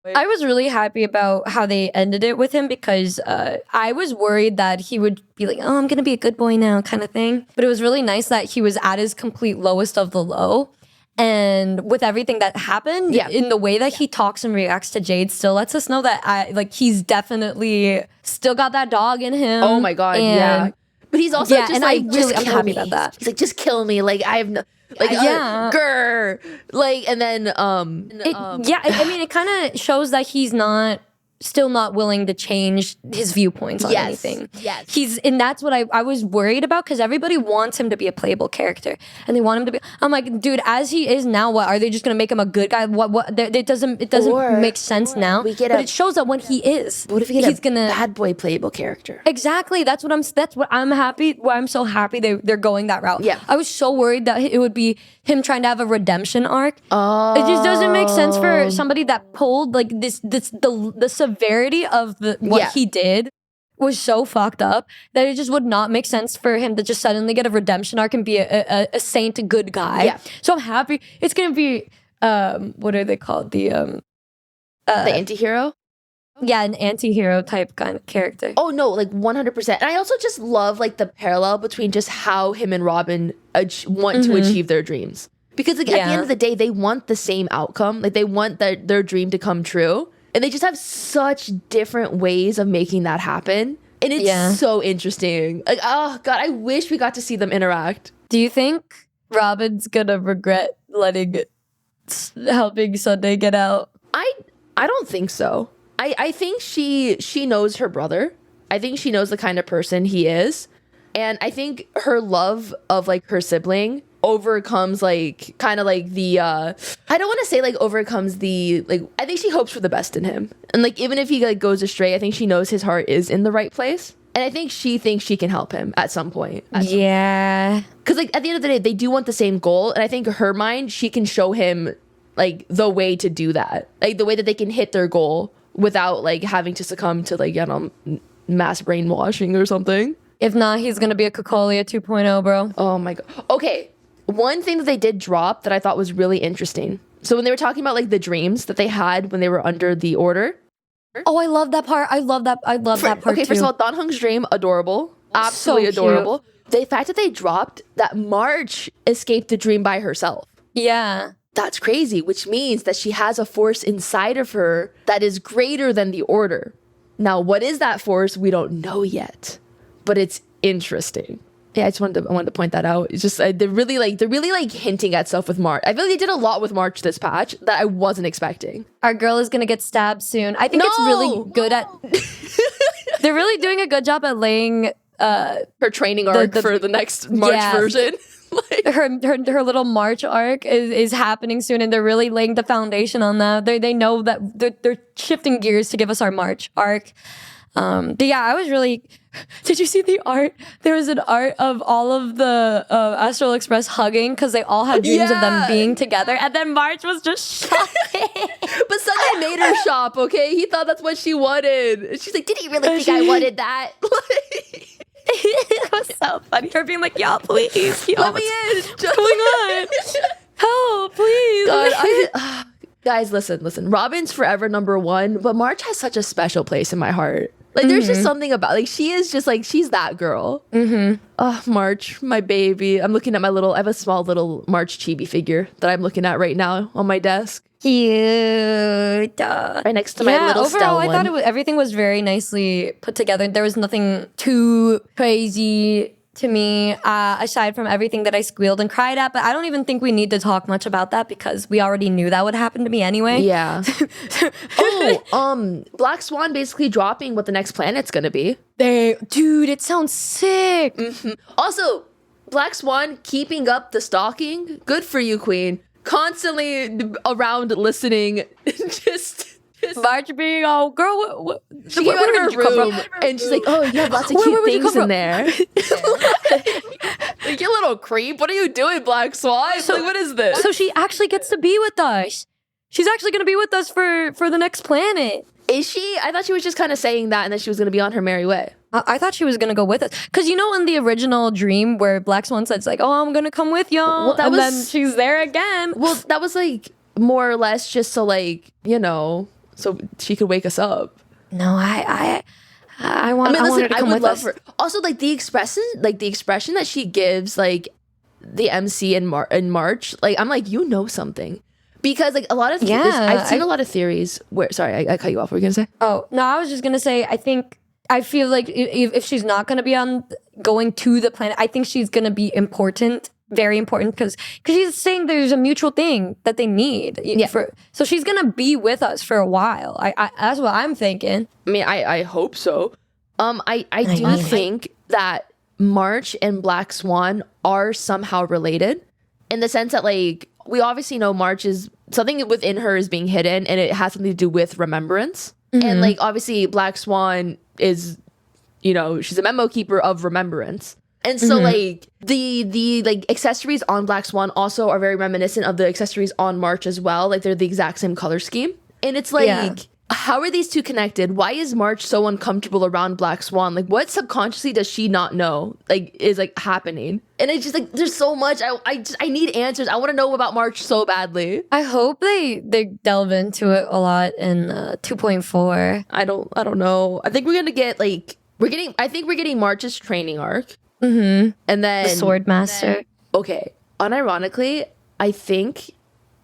I was really happy about how they ended it with him because I was worried that he would be like, oh, I'm going to be a good boy now kind of thing. But it was really nice that he was at his complete lowest of the low. And with everything that happened, in the way that he talks and reacts to Jade still lets us know that he's definitely still got that dog in him. Oh my God, yeah. But he's also just like, I'm happy about that. He's like, just kill me. Like, I have no, like, grr. Like, and then, I mean, it kind of shows that he's still not willing to change his viewpoints on anything. Yes. And that's what I was worried about because everybody wants him to be a playable character and they want him to be, I'm like, dude, as he is now, what are they just going to make him a good guy? It doesn't make sense now. But it shows that when he is, what if he's gonna bad boy playable character? Exactly. That's what I'm happy. Why I'm so happy they're going that route. Yeah. I was so worried that it would be him trying to have a redemption arc. Oh. It just doesn't make sense for somebody that pulled like the severity of what he did was so fucked up that it just would not make sense for him to just suddenly get a redemption arc and be a saint good guy. Yeah. So I'm happy. It's gonna be what are they called? The anti-hero? Yeah, an anti-hero type kind of character. Oh no, like 100%. And I also just love like the parallel between just how him and Robin want to achieve their dreams. Because like, at the end of the day, they want the same outcome. Like they want their dream to come true. And they just have such different ways of making that happen. And it's so interesting. Like, oh God, I wish we got to see them interact. Do you think Robin's gonna regret helping Sunday get out. I don't think so. I think she knows her brother. I think she knows the kind of person he is. And I think her love of like her sibling overcomes like kind of like the I don't want to say like overcomes the like I think she hopes for the best in him. And like even if he like goes astray, I think she knows his heart is in the right place. And I think she thinks she can help him at some point. Yeah. Because like at the end of the day, they do want the same goal. And I think her mind, she can show him like the way to do that. Like the way that they can hit their goal without like having to succumb to like, mass brainwashing or something. If not, he's gonna be a Cocolia 2.0, bro. Oh my god. Okay. One thing that they did drop that I thought was really interesting. So when they were talking about like the dreams that they had when they were under the order. Oh, I love that part. I love that part okay, too. First of all, Dan Heng's dream, adorable. Absolutely So adorable. The fact that they dropped that March escaped the dream by herself. Yeah. That's crazy, which means that she has a force inside of her that is greater than the order. Now, what is that force? We don't know yet, but it's interesting. Yeah, I wanted to point that out. It's just they're really like hinting at stuff with March. I feel like they did a lot with March this patch that I wasn't expecting. Our girl is gonna get stabbed soon. I think it's really good at. They're really doing a good job at laying her training arc for the next March version. Like, her little March arc is happening soon, and they're really laying the foundation on that. They know that they're shifting gears to give us our March arc. But yeah, I was really. Did you see the art? There was an art of all of the Astral Express hugging because they all had dreams of them being together, and then March was just shopping. But Sunday made her shop. Okay, he thought that's what she wanted. She's like, "Did he really think I wanted that?" It was so funny. Her being like, "Yeah, please, let me in. What's going on? Help, please." God, guys, listen. Robin's forever number one, but March has such a special place in my heart. Like, there's just something about, like, she is just, like, she's that girl. Oh, March, my baby. I'm looking at I have a small little March chibi figure that I'm looking at right now on my desk. Cute. Right next to my little overall, Stella I thought everything was very nicely put together. There was nothing too crazy to me, aside from everything that I squealed and cried at. But I don't even think we need to talk much about that because we already knew that would happen to me anyway. Yeah. Black Swan basically dropping what the next planet's gonna be. Dude, it sounds sick. Also, Black Swan keeping up the stalking. Good for you, Queen. Constantly around listening. just March being all, girl, she came out of her room and she's like, "Oh, you have lots of cute things in there." Like, you little creep. What are you doing, Black Swan? So, like, what is this? So she actually gets to be with us. She's actually going to be with us for the next planet. Is she? I thought she was just kind of saying that and then she was going to be on her merry way. I thought she was going to go with us. Because in the original dream where Black Swan says like, "Oh, I'm going to come with y'all." Well, then she's there again. Well, that was like more or less just so like, so she could wake us up. No, I want her to come with us. Her. Also, like the expression that she gives, like the MC in March, like I'm like, something, because like a lot of I've seen a lot of theories where. Sorry, I cut you off. What were you gonna say? Oh no, I was just gonna say I feel like if she's not gonna be going to the planet, I think she's gonna be important. Very important because she's saying there's a mutual thing that they need. So she's gonna be with us for a while. I that's what I'm thinking. I mean, I hope so. I do think that March and Black Swan are somehow related in the sense that like we obviously know March is something within her is being hidden and it has something to do with remembrance. And like obviously Black Swan is, she's a memo keeper of remembrance. And so like the like accessories on Black Swan also are very reminiscent of the accessories on March as well. Like they're the exact same color scheme. And it's like, how are these two connected? Why is March so uncomfortable around Black Swan? Like what subconsciously does she not know like is like happening? And it's just like there's so much. I need answers. I want to know about March so badly. I hope they delve into it a lot in 2.4. I don't know. I think we're gonna get like we're getting March's training arc. And then the Sword Master. Okay, unironically, I think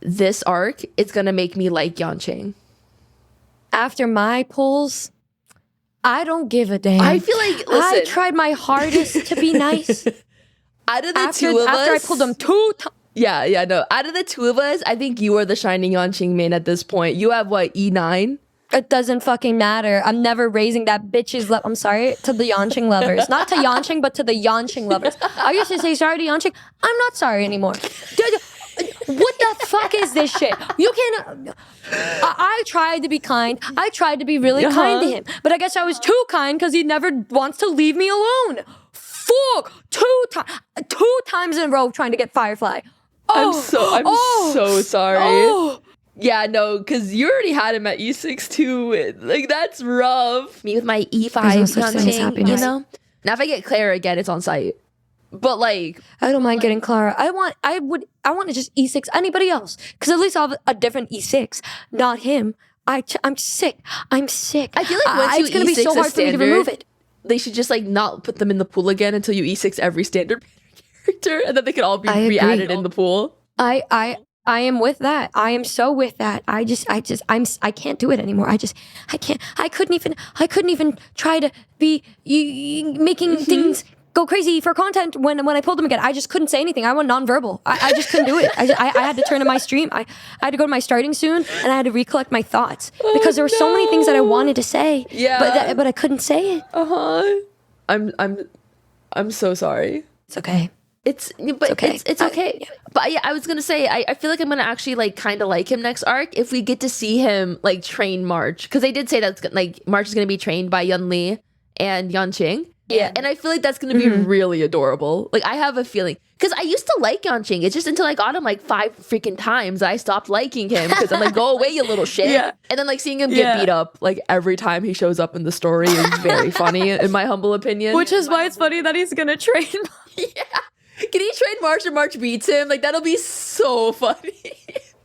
this arc is gonna make me like Yanqing. After my pulls, I don't give a damn. I feel like I tried my hardest to be nice. Out of the after, two of us, after I pulled them 2 times. Yeah, no. Out of the two of us, I think you are the shining Yanqing main at this point. You have what, E9? It doesn't fucking matter. I'm never raising that bitch's I'm sorry to the Yanqing lovers. Not to Yanqing, but to the Yanqing lovers. I used to say sorry to Yanqing. I'm not sorry anymore. What the fuck is this shit? You can. I tried to be kind. I tried to be really kind to him. But I guess I was too kind because he never wants to leave me alone. Fuck. 2 times in a row trying to get Firefly. I'm so sorry. Oh. Yeah, no, because you already had him at E6 too. Like, that's rough. Me with my E5 Yanqing, you know? Now, if I get Clara again, it's on site. But, like... I don't mind getting Clara. I want to just E6 anybody else. Because at least I'll have a different E6. Not him. I'm sick. I feel like once you it's going to be so hard for me to remove it. They should just, like, not put them in the pool again until you E6 every standard character. And then they can all be re-added in the pool. I am with that. I am so with that. I can't do it anymore. I couldn't even try to be making things go crazy for content when I pulled them again. I just couldn't say anything. I went nonverbal. I just couldn't do it. I had to turn to my stream. I had to go to my starting soon, and I had to recollect my thoughts because there were so many things that I wanted to say. Yeah, but I couldn't say it. I'm so sorry. It's okay. It's okay. It's okay. Yeah. But yeah, I was gonna say I feel like I'm gonna actually like kind of like him next arc if we get to see him like train March, because they did say that like March is gonna be trained by Yun Li and Yanqing. Yeah, and I feel like that's gonna be really adorable. Like I have a feeling, because I used to like Yanqing. It's just until I got him like 5 freaking times that I stopped liking him, because I'm like, go away, you little shit. Yeah. And then like seeing him get beat up like every time he shows up in the story is very funny in my humble opinion. Which is why it's funny that he's gonna train. Yeah. Can he trade March and March beats him? Like, that'll be so funny.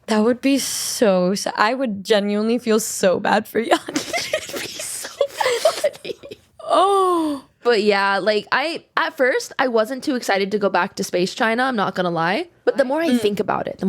That would be so sad. I would genuinely feel so bad for Yan. It'd be so funny. Oh. But yeah, like, at first, I wasn't too excited to go back to Space China, I'm not gonna lie. But the more I think about it,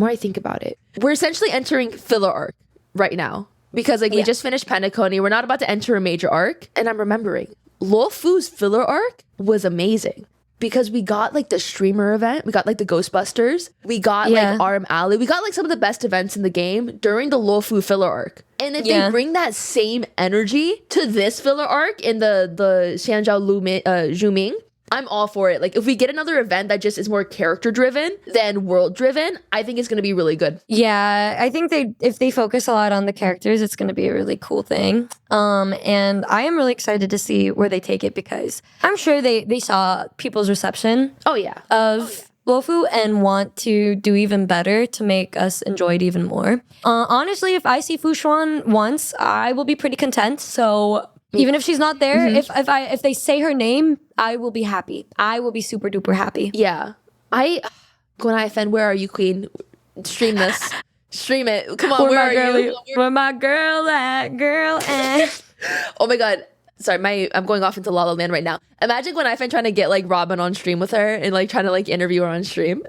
we're essentially entering filler arc right now. Because, like, we just finished PENACONY, we're not about to enter a major arc. And I'm remembering, Luofu's filler arc was amazing. Because we got like the streamer event, we got like the Ghostbusters, we got like Arm Alley, we got like some of the best events in the game during the Luofu filler arc. And if they bring that same energy to this filler arc in the Xianzhao Zhuming, I'm all for it. Like, if we get another event that just is more character driven than world driven, I think it's going to be really good. Yeah, I think if they focus a lot on the characters, it's going to be a really cool thing. And I am really excited to see where they take it, because I'm sure they saw people's reception. Of Luofu and want to do even better to make us enjoy it even more. Honestly, if I see Fu Xuan once, I will be pretty content. So even if she's not there, if they say her name, I will be happy. I will be super duper happy. Yeah. Gwen Fen, where are you, queen? Stream this. Stream it. Come on, where are you? Where my girl at, girl at? Oh my god. Sorry, I'm going off into La La Land right now. Imagine Gwen Fen trying to get like Robin on stream with her and like trying to like interview her on stream.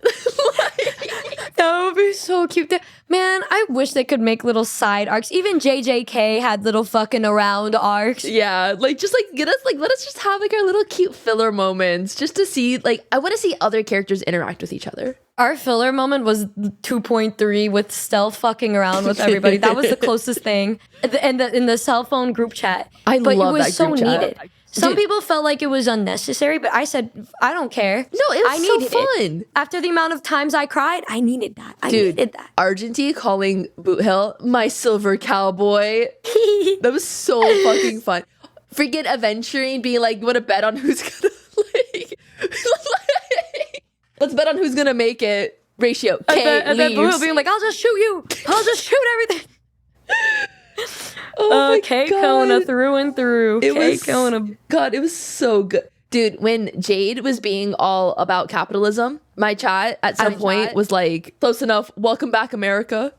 That would be so cute. Man, I wish they could make little side arcs. Even JJK had little fucking around arcs. Yeah, like just like let us just have like our little cute filler moments just to see, like, I want to see other characters interact with each other. Our filler moment was 2.3 with Stealth fucking around with everybody. That was the closest thing. And in the cell phone group chat. But love it was that group so chat. Needed. Some Dude. people felt like it was unnecessary, but I said, I don't care. No, it was so fun. After the amount of times I cried, I needed that. I needed that. Argenty calling Boot Hill my silver cowboy. That was so fucking fun. Freaking adventuring, being like, you want to bet on who's gonna let's bet on who's gonna make it. Ratio. And then Boot Hill being like, I'll just shoot you. I'll just shoot everything. Oh my Kate God. Kona through and through. It was so good. Dude, when Jade was being all about capitalism, my chat at some point was like, close enough, welcome back, America.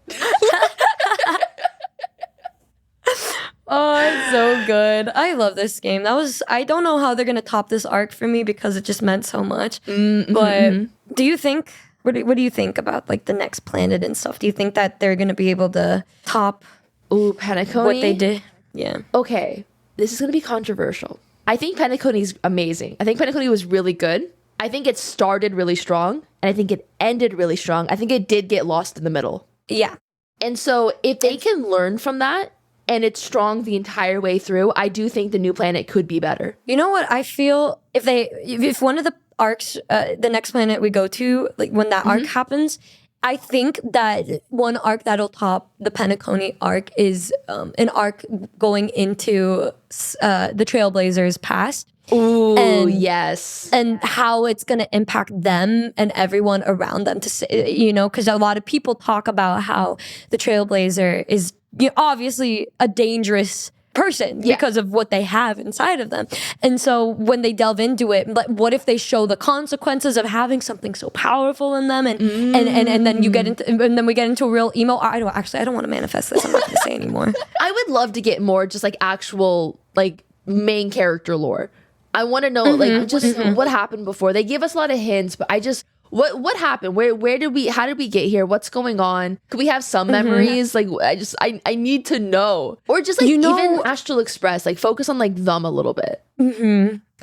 Oh, it's so good. I love this game. I don't know how they're going to top this arc for me because it just meant so much. But do you think, what do you think about like the next planet and stuff? Do you think that they're going to be able to top PENACONY? What they did? Yeah. Okay, this is going to be controversial. I think PENACONY's amazing. I think PENACONY was really good. I think it started really strong, and I think it ended really strong. I think it did get lost in the middle. Yeah. And so if they can learn from that, and it's strong the entire way through, I do think the new planet could be better. You know what? I feel if one of the arcs, the next planet we go to, like when that arc happens, I think that one arc that'll top the PENACONY arc is an arc going into the Trailblazers' past. Ooh, yes. And how it's going to impact them and everyone around them, because a lot of people talk about how the Trailblazer is obviously a dangerous person because of what they have inside of them. And so when they delve into it, like, what if they show the consequences of having something so powerful in them, and then you get into, and then we get into a real emo. I don't want to manifest this. I'm not going to say anymore. I would love to get more just like actual like main character lore. I want to know like just what happened before. They give us a lot of hints, but I just what happened? How did we get here? What's going on? Could we have some memories? Like I need to know. Or just like even Astral Express, like focus on like them a little bit.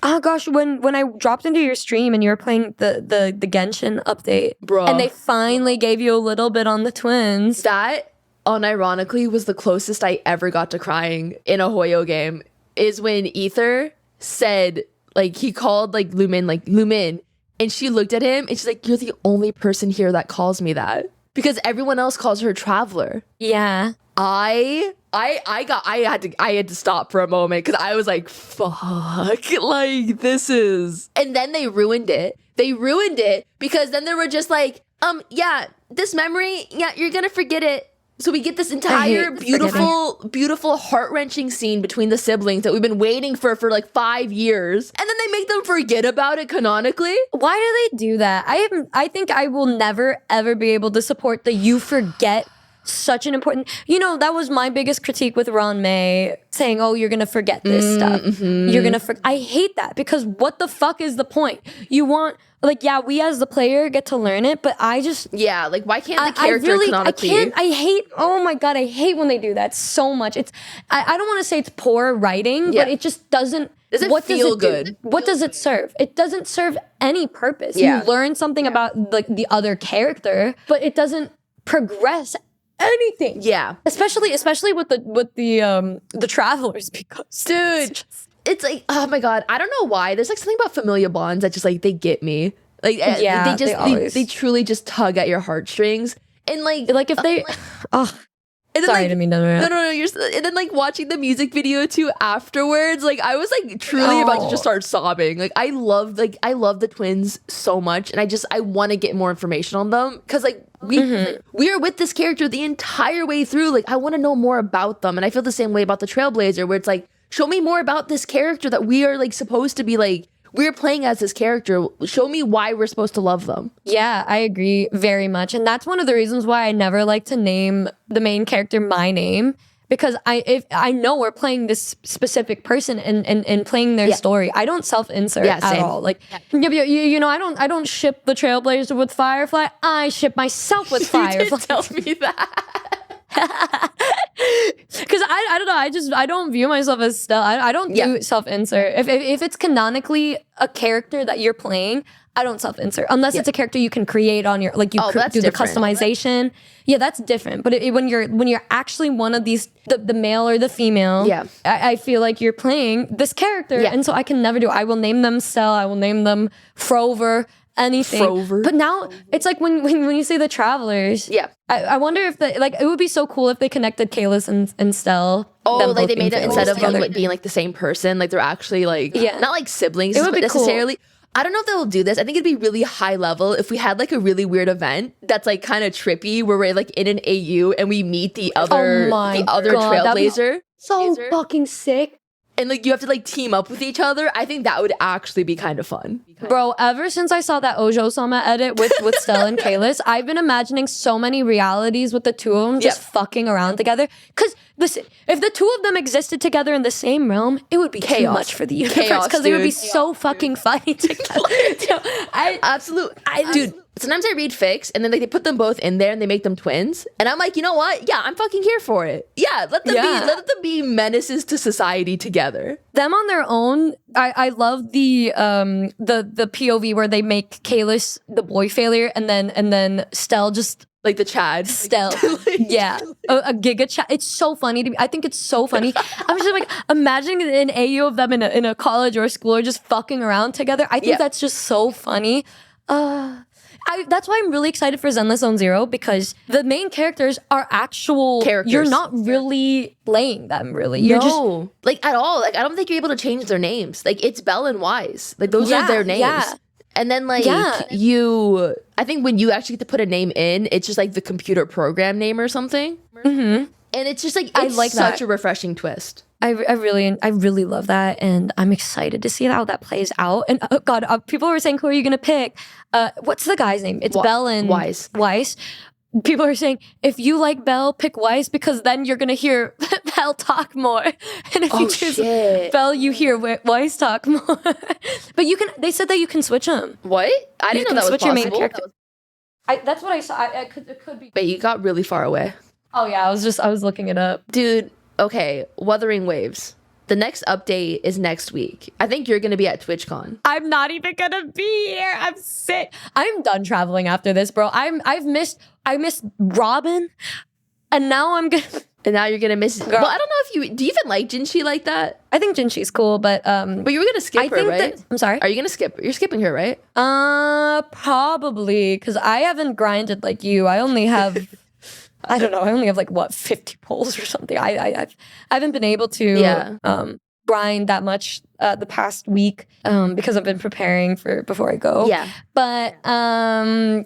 Oh gosh, when I dropped into your stream and you were playing the Genshin update, bro, and they finally gave you a little bit on the twins. That unironically was the closest I ever got to crying in a Hoyo game, is when Ether said, like, he called like Lumin, and she looked at him and she's like, you're the only person here that calls me that, because everyone else calls her Traveler. Yeah. I had to stop for a moment, because I was like, fuck, like this is, and then they ruined it because then they were just like, this memory, you're gonna forget it. So we get this entire beautiful, heart-wrenching scene between the siblings that we've been waiting for like 5 years. And then they make them forget about it canonically. Why do they do that? I think I will never, ever be able to support the you forget such an important... that was my biggest critique with Ron May, saying, oh, you're going to forget this stuff. You're going to I hate that, because what the fuck is the point? You want... Like, yeah, we as the player get to learn it, but I just... Yeah, like, why can't the character canonically... Oh my God, I hate when they do that so much. It's... I don't want to say it's poor writing, but it just doesn't... feel good. What does it serve? It doesn't serve any purpose. Yeah. You learn something about like the other character, but it doesn't progress anything. Yeah. Especially with the Travelers, because... Dude... It's like, oh my God, I don't know why. There's like something about familial bonds that just like, they get me. Like, they truly just tug at your heartstrings. And like if they, and then, sorry, I didn't mean to interrupt. No, and then like watching the music video too afterwards, like I was like truly about to just start sobbing. Like I love the twins so much, and I want to get more information on them, because like we are with this character the entire way through. Like I want to know more about them, and I feel the same way about the Trailblazer, where it's like, show me more about this character that we are like supposed to be like, we're playing as this character. Show me why we're supposed to love them. Yeah, I agree very much. And that's one of the reasons why I never like to name the main character my name, because if I know we're playing this specific person and playing their story, I don't self-insert at all. Like, I don't ship the Trailblazer with Firefly. I ship myself with Firefly. You did tell me that. Because I don't know, I don't view myself as stealth. I don't do self-insert. If it's canonically a character that you're playing, I don't self-insert, unless it's a character you can create on your, like, you do the customization. Yeah, that's different. But when you're actually one of these, the male or the female, I feel like you're playing this character, and so I can never do. I will name them Cell. I will name them Frover. Anything. Frover. But now it's like when you say the Travelers, I wonder if it would be so cool if they connected Kalis and Stell. Oh, like they made it, instead of them like being like the same person, like they're actually like not like siblings. It would be necessarily. Cool. I don't know if they will do this. I think it'd be really high level if we had like a really weird event that's like kind of trippy, where we're like in an AU and we meet the other Trailblazer. So fucking sick. And like you have to like team up with each other. I think that would actually be kind of fun. Bro, ever since I saw that Ojo-sama edit with Stella and Kalis, I've been imagining so many realities with the two of them just fucking around together. Because listen, if the two of them existed together in the same realm, it would be chaos. Too much for the universe, because they would be so fucking funny together. Dude, sometimes I read fics and then like they put them both in there and they make them twins. And I'm like, you know what? Yeah, I'm fucking here for it. Yeah, let them be menaces to society together. Them on their own, I love the POV where they make Kalis the boy failure and then Stell just like the Chad. Stell. Yeah. A Giga Chad. It's so funny to me. I think it's so funny. I'm just like imagining an AU of them in a college or a school or just fucking around together. I think that's just so funny. That's why I'm really excited for Zenless Zone Zero, because the main characters are actual characters. You're not really playing them, really. You're just like at all. Like I don't think you're able to change their names. Like it's Belle and Wise. Like those are their names. Yeah. And then like I think when you actually get to put a name in, it's just like the computer program name or something. Mm-hmm. And it's just like I like such a refreshing twist. I really love that, and I'm excited to see how that plays out. And oh God, people were saying, who are you gonna pick? What's the guy's name? It's Belle and Wise. People are saying, if you like Belle, pick Wise, because then you're gonna hear Belle talk more. And if you choose Belle, you hear Wise talk more. But they said that you can switch them. What? I didn't know that was possible. Your main character. That's what I saw. It could be. But you got really far away. Oh yeah, I was looking it up, dude. Okay, Wuthering Waves. The next update is next week. I think you're gonna be at TwitchCon. I'm not even gonna be here. I'm sick. I'm done traveling after this, bro. I missed Robin, and now and now you're gonna miss. Girl. Well, I don't know if do you even like Jinshi like that? I think Jinshi's cool, but you were gonna skip her, right? I'm sorry. Are you gonna skip? You're skipping her, right? Probably, because I haven't grinded like you. I only have. I don't know. I only have like 50 polls or something. I haven't been able to grind that much the past week because I've been preparing for before I go. Yeah. But I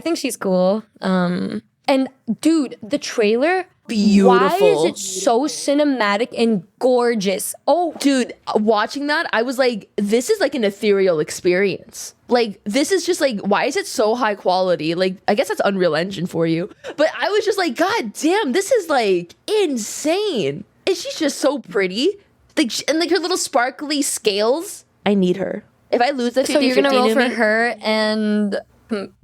think she's cool. And dude, the trailer, beautiful. Why is it so cinematic and gorgeous? Oh, dude, watching that, I was like, this is like an ethereal experience. Like, this is just like, why is it so high quality? Like, I guess that's Unreal Engine for you. But I was just like, God damn, this is like insane. And she's just so pretty. Like, and like her little sparkly scales. I need her. If I lose the 50-50, so you're gonna roll for her and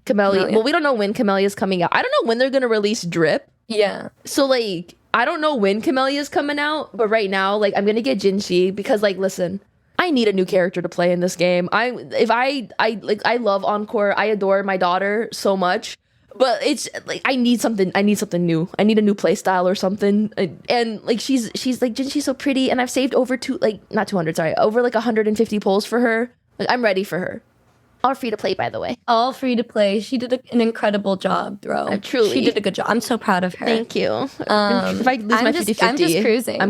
Camellia. Well, we don't know when Camellia's coming out. I don't know when they're gonna release Drip. Yeah. So like, I don't know when Camellia's coming out, but right now, like, I'm gonna get Jinshi because, like, listen, I need a new character to play in this game. I love Encore. I adore my daughter so much, but it's like I need something new. I need a new play style or something. And like she's like, Jinshi's so pretty, and I've saved over over like 150 polls for her. Like, I'm ready for her. All free to play, by the way. All free to play. She did an incredible job, bro. Truly. She did a good job. I'm so proud of her. Thank you. If I lose my 50-50, I'm just cruising.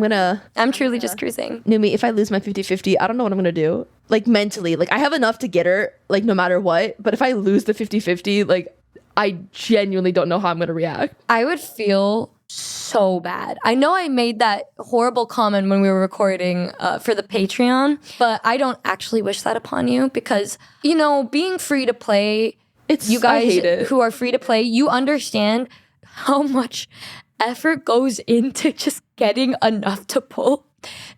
I'm truly just cruising. Numi, if I lose my 50-50, I don't know what I'm going to do. Like, mentally. Like, I have enough to get her, like, no matter what. But if I lose the 50-50, like, I genuinely don't know how I'm going to react. I would feel so bad. I know I made that horrible comment when we were recording for the Patreon, but I don't actually wish that upon you because, you know, being free to play, you guys who are free to play, you understand how much effort goes into just getting enough to pull,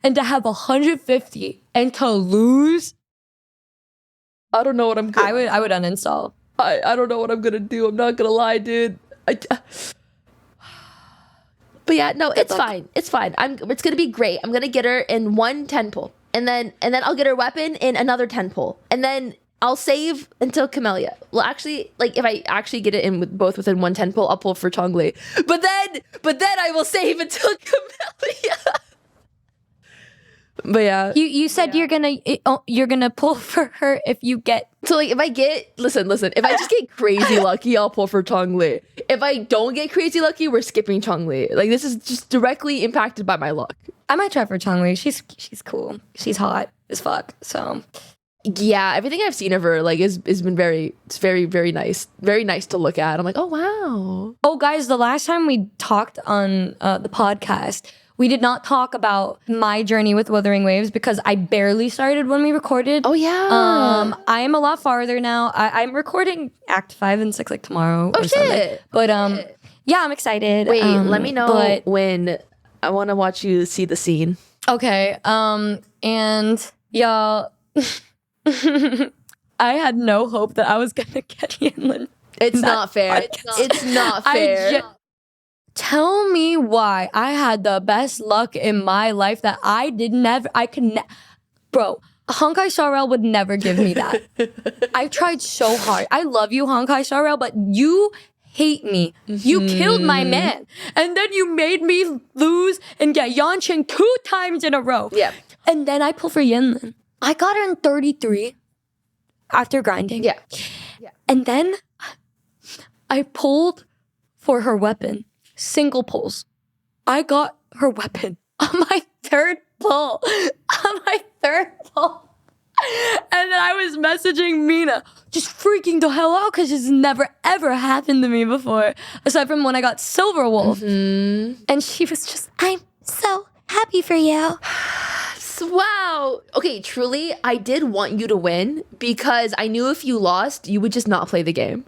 and to have 150 and to lose. I don't know what I'm gonna I would uninstall. I don't know what I'm gonna do. I'm not gonna lie, dude. But yeah, no, it's fine. It's fine. It's gonna be great. I'm gonna get her in 1 10 pull. And then I'll get her weapon in another 10 pull. And then I'll save until Camellia. Well, actually, like, if I actually get it in both within 1 10 pull, I'll pull for Chongli. But then I will save until Camellia. But yeah, you said you're gonna pull for her if you get. So like, if I get listen, if I just get crazy lucky, I'll pull for Chongli. If I don't get crazy lucky, we're skipping Chongli. Like, this is just directly impacted by my luck. I might try for Chongli. She's cool. She's hot as fuck. So yeah, everything I've seen of her like has been very nice to look at. I'm like, oh wow. Oh guys, the last time we talked on the podcast, we did not talk about my journey with Wuthering Waves because I barely started when we recorded. Oh yeah. I am a lot farther now. I'm recording Act 5 and 6 like tomorrow or Sunday. But yeah, I'm excited. Wait, let me know when I want to watch you see the scene. Okay. And y'all, I had no hope that I was gonna get Yinlin. It's not fair. It's not fair. Tell me why I had the best luck in my life that bro, Honkai Star Rail would never give me that. I tried so hard. I love you, Honkai Star Rail, but you hate me. You killed my man. And then you made me lose and get Yanqing 2 times in a row. Yeah. And then I pulled for Yinlin. I got her in 33 after grinding. Yeah. And then I pulled for her weapon. Single pulls. I got her weapon on my 3rd pull. And then I was messaging Mina, just freaking the hell out because it's never ever happened to me before, aside from when I got Silver Wolf. And she was just, I'm so happy for you. Wow. Okay, truly, I did want you to win because I knew if you lost, you would just not play the game.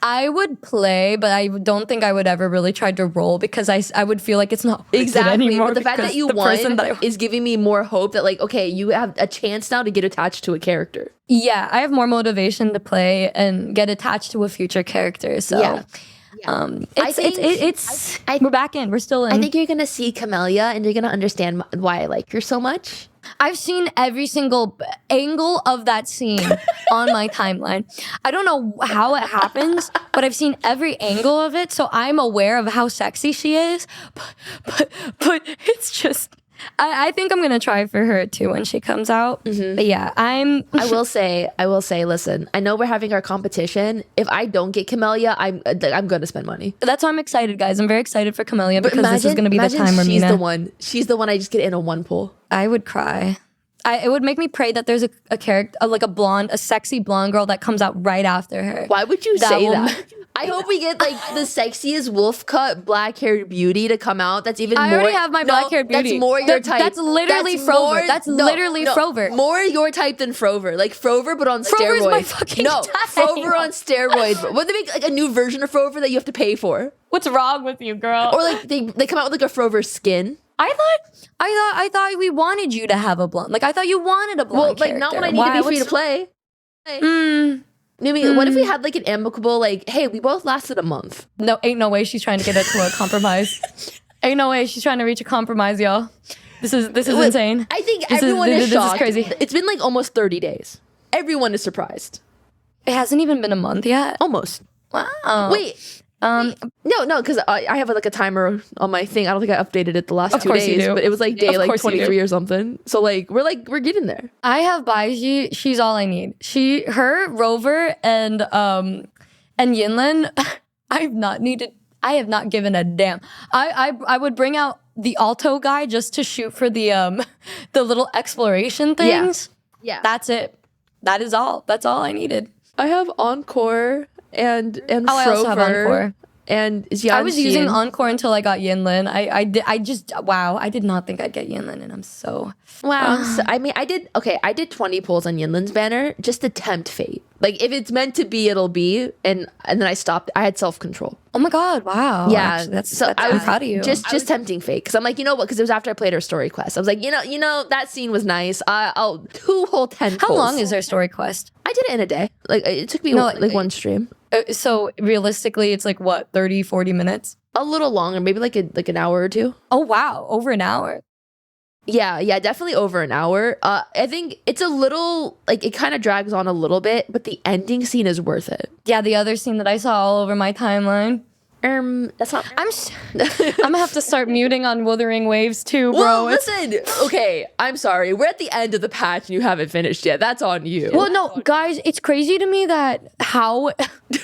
I would play, but I don't think I would ever really try to roll because I would feel like it's not exactly anymore. But the fact that you won is giving me more hope that like, okay, you have a chance now to get attached to a character. Yeah, I have more motivation to play and get attached to a future character. So yeah. We're back in. We're still in. I think you're gonna see Camellia and you're gonna understand why I like her so much. I've seen every single angle of that scene on my timeline. I don't know how it happens, but I've seen every angle of it, so I'm aware of how sexy she is. But it's just, I think I'm gonna try for her too when she comes out. But yeah, I will say, listen, I know we're having our competition. If I don't get Camellia, I'm gonna spend money. That's why I'm excited, guys. I'm very excited for Camellia because this is gonna be the time where she's the one I just get in a 1 pull. I would cry. It would make me pray that there's a character, like a sexy blonde girl that comes out right after her. Why would you say that? I hope we get like the sexiest wolf cut black haired beauty to come out. That's even more. I already have my black haired beauty. That's more your type. That's literally Frover. That's literally Frover. More your type than Frover. Like Frover, but on steroids. Frover's my fucking type. Frover on steroids. Would they make like a new version of Frover that you have to pay for? What's wrong with you, girl? Or like they come out with like a Frover skin. I thought we wanted you to have a blonde. Like I thought you wanted a blonde character. Not when I need to be free to play. Maybe what if we had like an amicable like, hey, we both lasted a month. No, ain't no way she's trying to get it to a compromise. Ain't no way she's trying to reach a compromise, y'all. This is insane. I think everyone is shocked. This is crazy. It's been like almost 30 days. Everyone is surprised. It hasn't even been a month yet. Almost. Wow. Wait. No, because I have like a timer on my thing. I don't think I updated it the last 2 days, but it was like day like 23 or something. So we're getting there. I have Baiji. She's all I need. Her Rover and Yinlin. I have not given a damn. I would bring out the Alto guy just to shoot for the little exploration things. Yeah. That's it. That is all. That's all I needed. I have Encore and Frover. I also have Encore. And Jianxian. I was using Encore until I got Yinlin. I did not think I'd get Yinlin, and I'm so wow. So, I mean, I did 20 pulls on Yinlin's banner just to tempt fate. Like if it's meant to be, it'll be. And then I stopped. I had self-control. Oh my god! Wow. Yeah. Actually, I was proud of you. Just tempting fate because I'm like, you know what? Because it was after I played her story quest. I was like, you know that scene was nice. I'll 2 whole 10. How long is her story quest? I did it in a day. Like it took me like one stream. So realistically, it's like what, 30, 40 minutes? A little longer, maybe like an hour or 2. Oh wow, over an hour. Yeah, definitely over an hour. I think it's a little like it kind of drags on a little bit, but the ending scene is worth it. Yeah, the other scene that I saw all over my timeline. That's not. I'm gonna have to start muting on Wuthering Waves too, bro. Well, listen. Okay, I'm sorry. We're at the end of the patch and you haven't finished yet. That's on you. Well, no, guys, it's crazy to me that how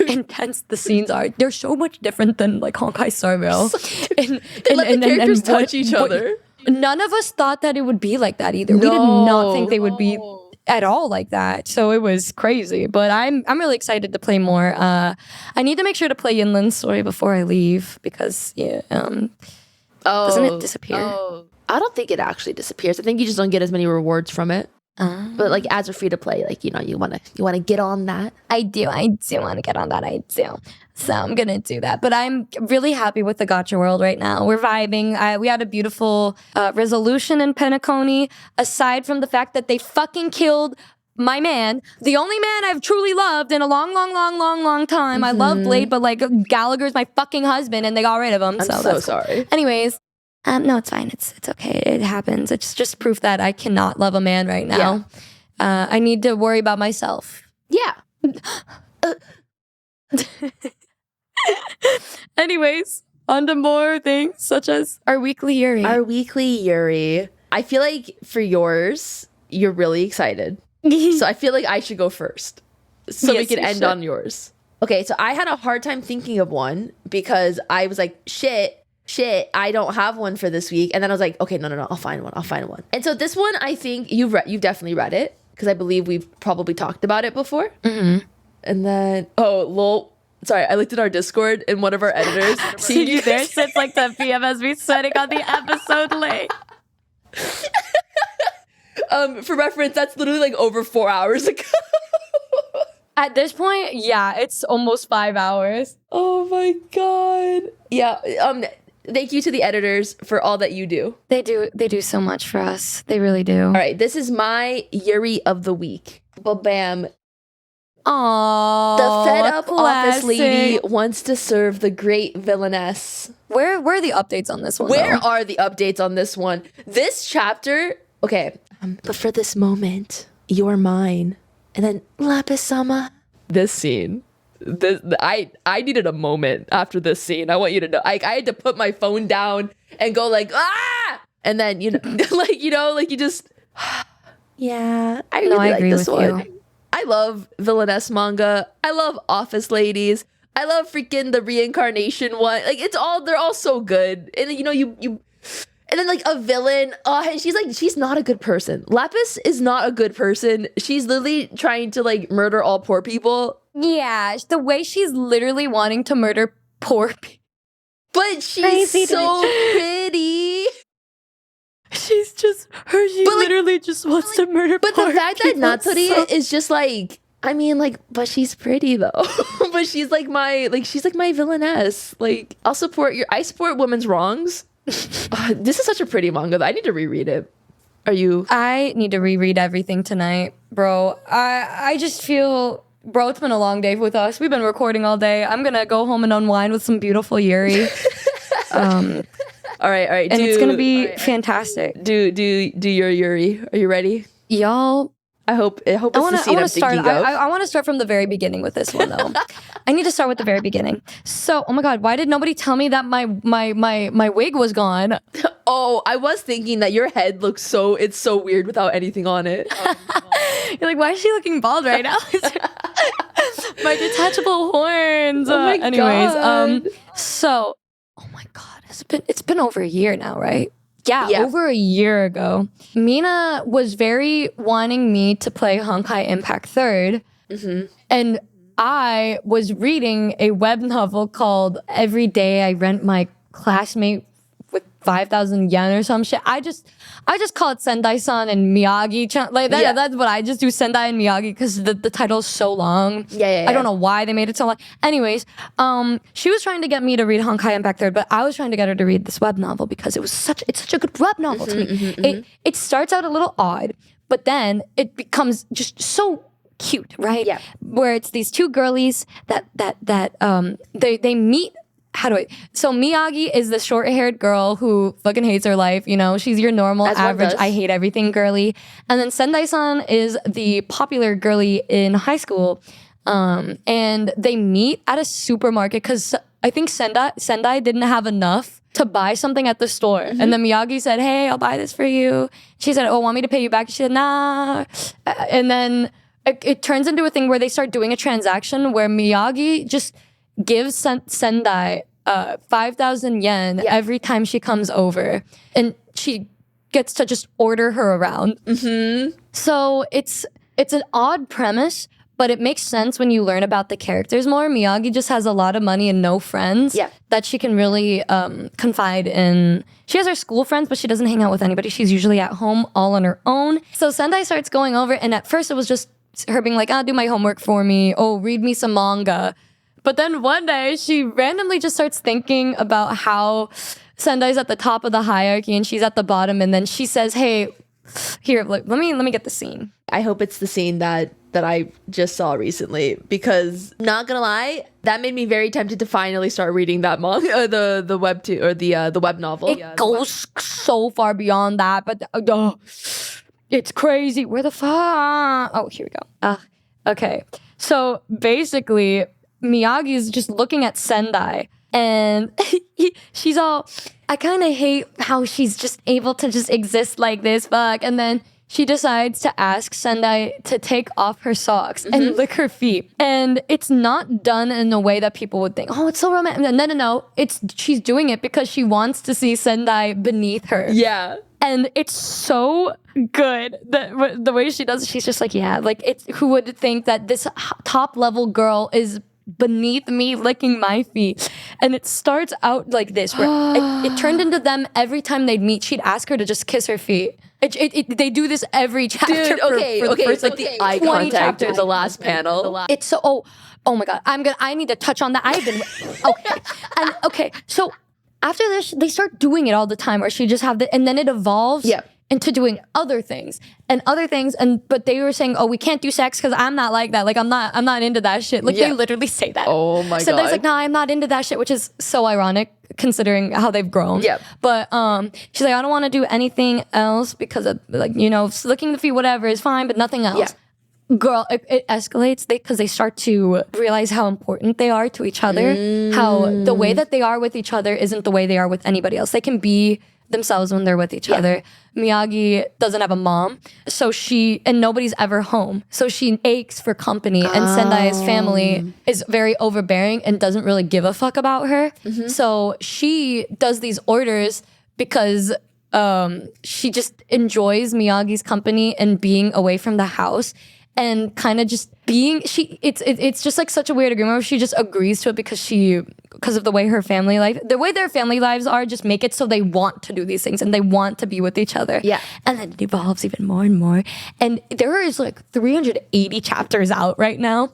intense the scenes are. They're so much different than like Honkai Star Rail. They let the characters touch each other. None of us thought that it would be like that either. No. We did not think they would be at all like that. So it was crazy. But I'm really excited to play more. I need to make sure to play Yinlin's story before I leave because doesn't it disappear? I don't think it actually disappears. I think you just don't get as many rewards from it. But like as a free to play, like you wanna get on that. I do want to get on that. I do. So I'm gonna do that. But I'm really happy with the gacha world right now. We're vibing. We had a beautiful resolution in PENACONY. Aside from the fact that they fucking killed my man, the only man I've truly loved in a long time. I love Blade, but like Gallagher's my fucking husband and they got rid of him. I'm so that's sorry. Cool. Anyways, no, it's fine. It's okay. It happens. It's just proof that I cannot love a man right now. Yeah. I need to worry about myself. Yeah. Anyways, on to more things such as our weekly Yuri. I feel like for yours, you're really excited. So I feel like I should go first. So we can end on yours. Okay, so I had a hard time thinking of one because I was like, shit, I don't have one for this week. And then I was like, okay, no, I'll find one. And so this one, I think you've definitely read it because I believe we've probably talked about it before. Mm-hmm. And then, sorry, I looked at our Discord and one of our editors. See you there sits like the PMSB setting on the episode link. For reference, that's literally like over 4 hours ago. At this point, yeah, it's almost 5 hours. Oh my God. Yeah. Thank you to the editors for all that you do. They do so much for us. They really do. All right, this is my Yuri of the week. Bam. Aww. The fed up office lady wants to serve the great villainess. Where are the updates on this one? Where are the updates on this one? This chapter, okay. But for this moment, you're mine. And then Lapis-sama. This scene. I needed a moment after this scene. I want you to know. I had to put my phone down and go like, ah! And then, you just, yeah. I really like this one. You. I love villainess manga. I love office ladies. I love freaking the reincarnation one. Like they're all so good. And then, you and then like a villain, and she's not a good person. Lapis is not a good person. She's literally trying to like murder all poor people. Yeah, the way she's literally wanting to murder poor people. But she's so pretty. She's just her. She literally just wants to murder. But the fact that Natori is just like, I mean, like, but she's pretty though. But she's like my villainess. Like, I support women's wrongs. This is such a pretty manga. I need to reread it. I need to reread everything tonight, bro. I just feel, bro, it's been a long day with us. We've been recording all day. I'm gonna go home and unwind with some beautiful Yuri. All right. And it's gonna be fantastic. Do your Yuri. Are you ready? Y'all, I hope it's the scene I'm thinking of. I want to start from the very beginning with this one though. I need to start with the very beginning. So, oh my God, why did nobody tell me that my wig was gone? Oh, I was thinking that your head looks it's so weird without anything on it. You're like, why is she looking bald right now? My detachable horns. Oh my God. So, oh my God, it's been over a year now, right? Yeah, over a year ago. Mina was very wanting me to play Honkai Impact 3rd. Mm-hmm. And I was reading a web novel called Every Day I Rent My Classmate with 5,000 yen or some shit. I just call it Sendai-san and Miyagi. Like that, that's what I just do, Sendai and Miyagi, because the title is so long. I don't know why they made it so long. Anyways, she was trying to get me to read Honkai Impact 3rd, but I was trying to get her to read this web novel because it's such a good web novel to me. It starts out a little odd, but then it becomes just so cute, right? Yeah. Where it's these two girlies that they meet. So Miyagi is the short-haired girl who fucking hates her life, she's your normal average I hate everything girly. And then Sendai-san is the popular girly in high school. And they meet at a supermarket because I think Sendai didn't have enough to buy something at the store. Mm-hmm. And then Miyagi said, hey, I'll buy this for you. She said, oh, want me to pay you back? She said, nah. And then it turns into a thing where they start doing a transaction where Miyagi just gives Sendai 5,000 yen every time she comes over. And she gets to just order her around. Mm-hmm. So it's an odd premise, but it makes sense when you learn about the characters more. Miyagi just has a lot of money and no friends that she can really confide in. She has her school friends, but she doesn't hang out with anybody. She's usually at home all on her own. So Sendai starts going over, and at first it was just her being like, do my homework for me. Oh, read me some manga. But then one day she randomly just starts thinking about how Sendai's at the top of the hierarchy and she's at the bottom. And then she says, hey, Here, look, let me get the scene. I hope it's the scene that I just saw recently, because not gonna lie, that made me very tempted to finally start reading that manga, the webtoon or the web novel. It goes so far beyond that, but it's crazy. Where the fuck? Oh, here we go. Okay. So basically, Miyagi's just looking at Sendai, and she's all, I kind of hate how she's just able to just exist like this, fuck. And then she decides to ask Sendai to take off her socks and lick her feet. And it's not done in a way that people would think, oh, it's so romantic. No. She's doing it because she wants to see Sendai beneath her. Yeah. And it's so good the way she does it. She's just like, yeah, like, it's, who would think that this top level girl is beneath me licking my feet? And it starts out like this, where it turned into them every time they'd meet. She'd ask her to just kiss her feet. They do this every chapter. Dude, for the first, like, the eye 20 contact chapters. in the last panel. It's so, oh my God, I need to touch on that. I've been, okay. So after this, they start doing it all the time, where she just and then it evolves into doing other things, but they were saying, oh, we can't do sex because I'm not like that. Like, I'm not into that shit. Like, they literally say that. Oh my God. So there's like, nah, I'm not into that shit, which is so ironic considering how they've grown. Yeah. But she's like, I don't want to do anything else because of, like, licking the feet, whatever is fine, but nothing else. Yeah. Girl, it escalates because they start to realize how important they are to each other. How the way that they are with each other isn't the way they are with anybody else. They can be themselves when they're with each other. Miyagi doesn't have a mom, and nobody's ever home. So she aches for company, and Sendai's family is very overbearing and doesn't really give a fuck about her. So she does these orders because she just enjoys Miyagi's company and being away from the house. And kind of just being, it's just like such a weird agreement where she just agrees to it because of the way their family lives are, just make it so they want to do these things and they want to be with each other. Yeah. And then it evolves even more and more. And there is like 380 chapters out right now.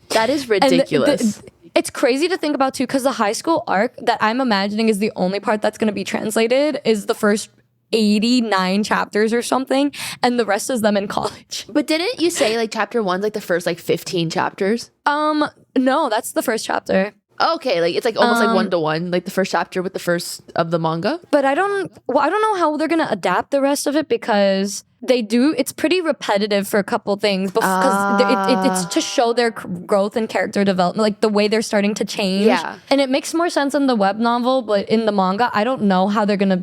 That is ridiculous. It's crazy to think about too, because the high school arc that I'm imagining is the only part that's going to be translated is the first 89 chapters or something, and the rest is them in college. But didn't you say like chapter 1's like the first like 15 chapters? No, that's the first chapter. Okay, like it's like almost like 1-to-1, like the first chapter with the first of the manga. But I don't know how they're gonna adapt the rest of it, because it's pretty repetitive for a couple things, because it's to show their growth and character development, like the way they're starting to change. Yeah. And it makes more sense in the web novel, but in the manga, I don't know how they're gonna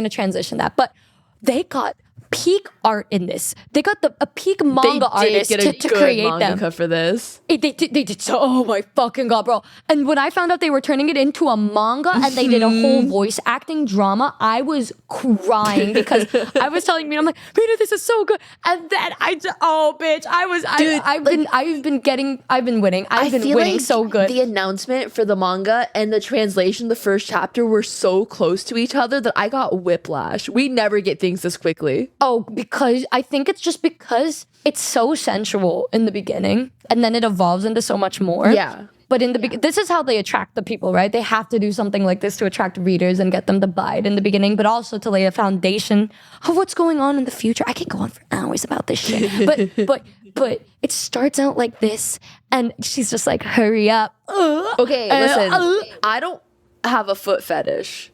transition that. But they got peak art in this. They got a peak manga artist to create them for this. They did so. Oh my fucking God, bro! And when I found out they were turning it into a manga and they did a whole voice acting drama, I was crying because I was telling Mina, I'm like, Mina, this is so good. And then I've been winning. I've been winning like so good. The announcement for the manga and the translation, the first chapter, were so close to each other that I got whiplash. We never get things this quickly. Oh, because I think it's just because it's so sensual in the beginning, and then it evolves into so much more. Yeah. But in the this is how they attract the people, right? They have to do something like this to attract readers and get them to buy it in the beginning, but also to lay a foundation of what's going on in the future. I could go on for hours about this shit, but it starts out like this, and she's just like, "Hurry up." Okay, listen, I don't have a foot fetish.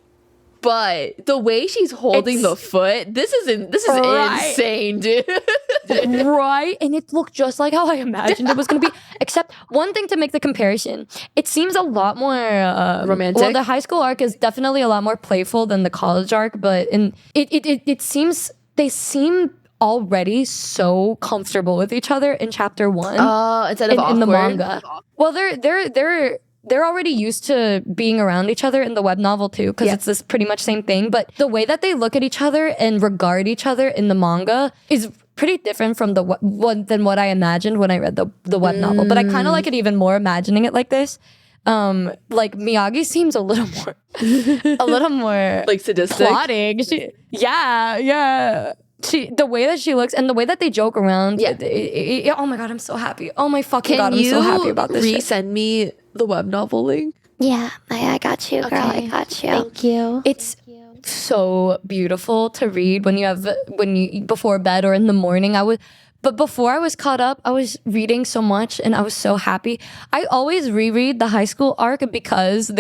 But the way she's holding the foot, this is insane, dude. Right? And it looked just like how I imagined it was going to be. Except one thing to make the comparison, it seems a lot more romantic. Well, the high school arc is definitely a lot more playful than the college arc, but it seems they seem already so comfortable with each other in chapter 1. Instead of in the manga. Well, they're already used to being around each other in the web novel too, because it's this pretty much same thing. But the way that they look at each other and regard each other in the manga is pretty different from than what I imagined when I read the web novel. But I kind of like it even more imagining it like this. Like Miyagi seems a little more like sadistic, plotting. The way that she looks and the way that they joke around. Oh my God, I'm so happy. Oh my fucking God, I'm so happy about this. Resend me the web novel link? Yeah, I got you, girl. Okay. I got you. Thank you. It's so beautiful to read when you before bed or in the morning. But before I was caught up, I was reading so much and I was so happy. I always reread the high school arc because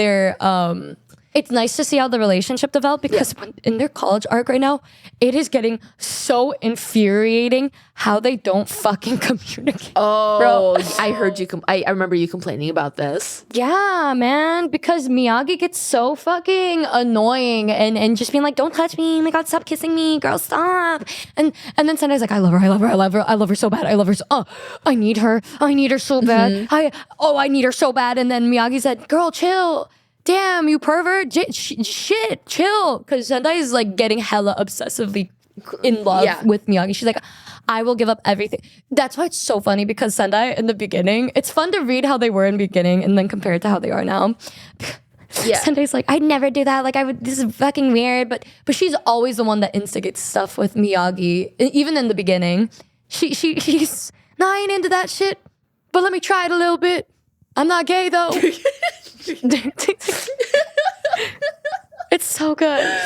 it's nice to see how the relationship developed, because in their college arc right now, it is getting so infuriating how they don't fucking communicate. Oh, bro. I heard you. I remember you complaining about this. Yeah, man, because Miyagi gets so fucking annoying and just being like, don't touch me. Oh my God, stop kissing me. Girl, stop. And then Sendai's like, I love her so bad. I need her so bad. I need her so bad. And then Miyagi said, girl, chill. Damn, you pervert. Shit, chill. Because Sendai is like getting hella obsessively in love with Miyagi. She's like, I will give up everything. That's why it's so funny, because Sendai in the beginning, it's fun to read how they were in the beginning and then compare it to how they are now. Yeah. Sendai's like, I'd never do that. Like, this is fucking weird. But she's always the one that instigates stuff with Miyagi. Even in the beginning, she's not I ain't into that shit. But let me try it a little bit. I'm not gay though. It's so good.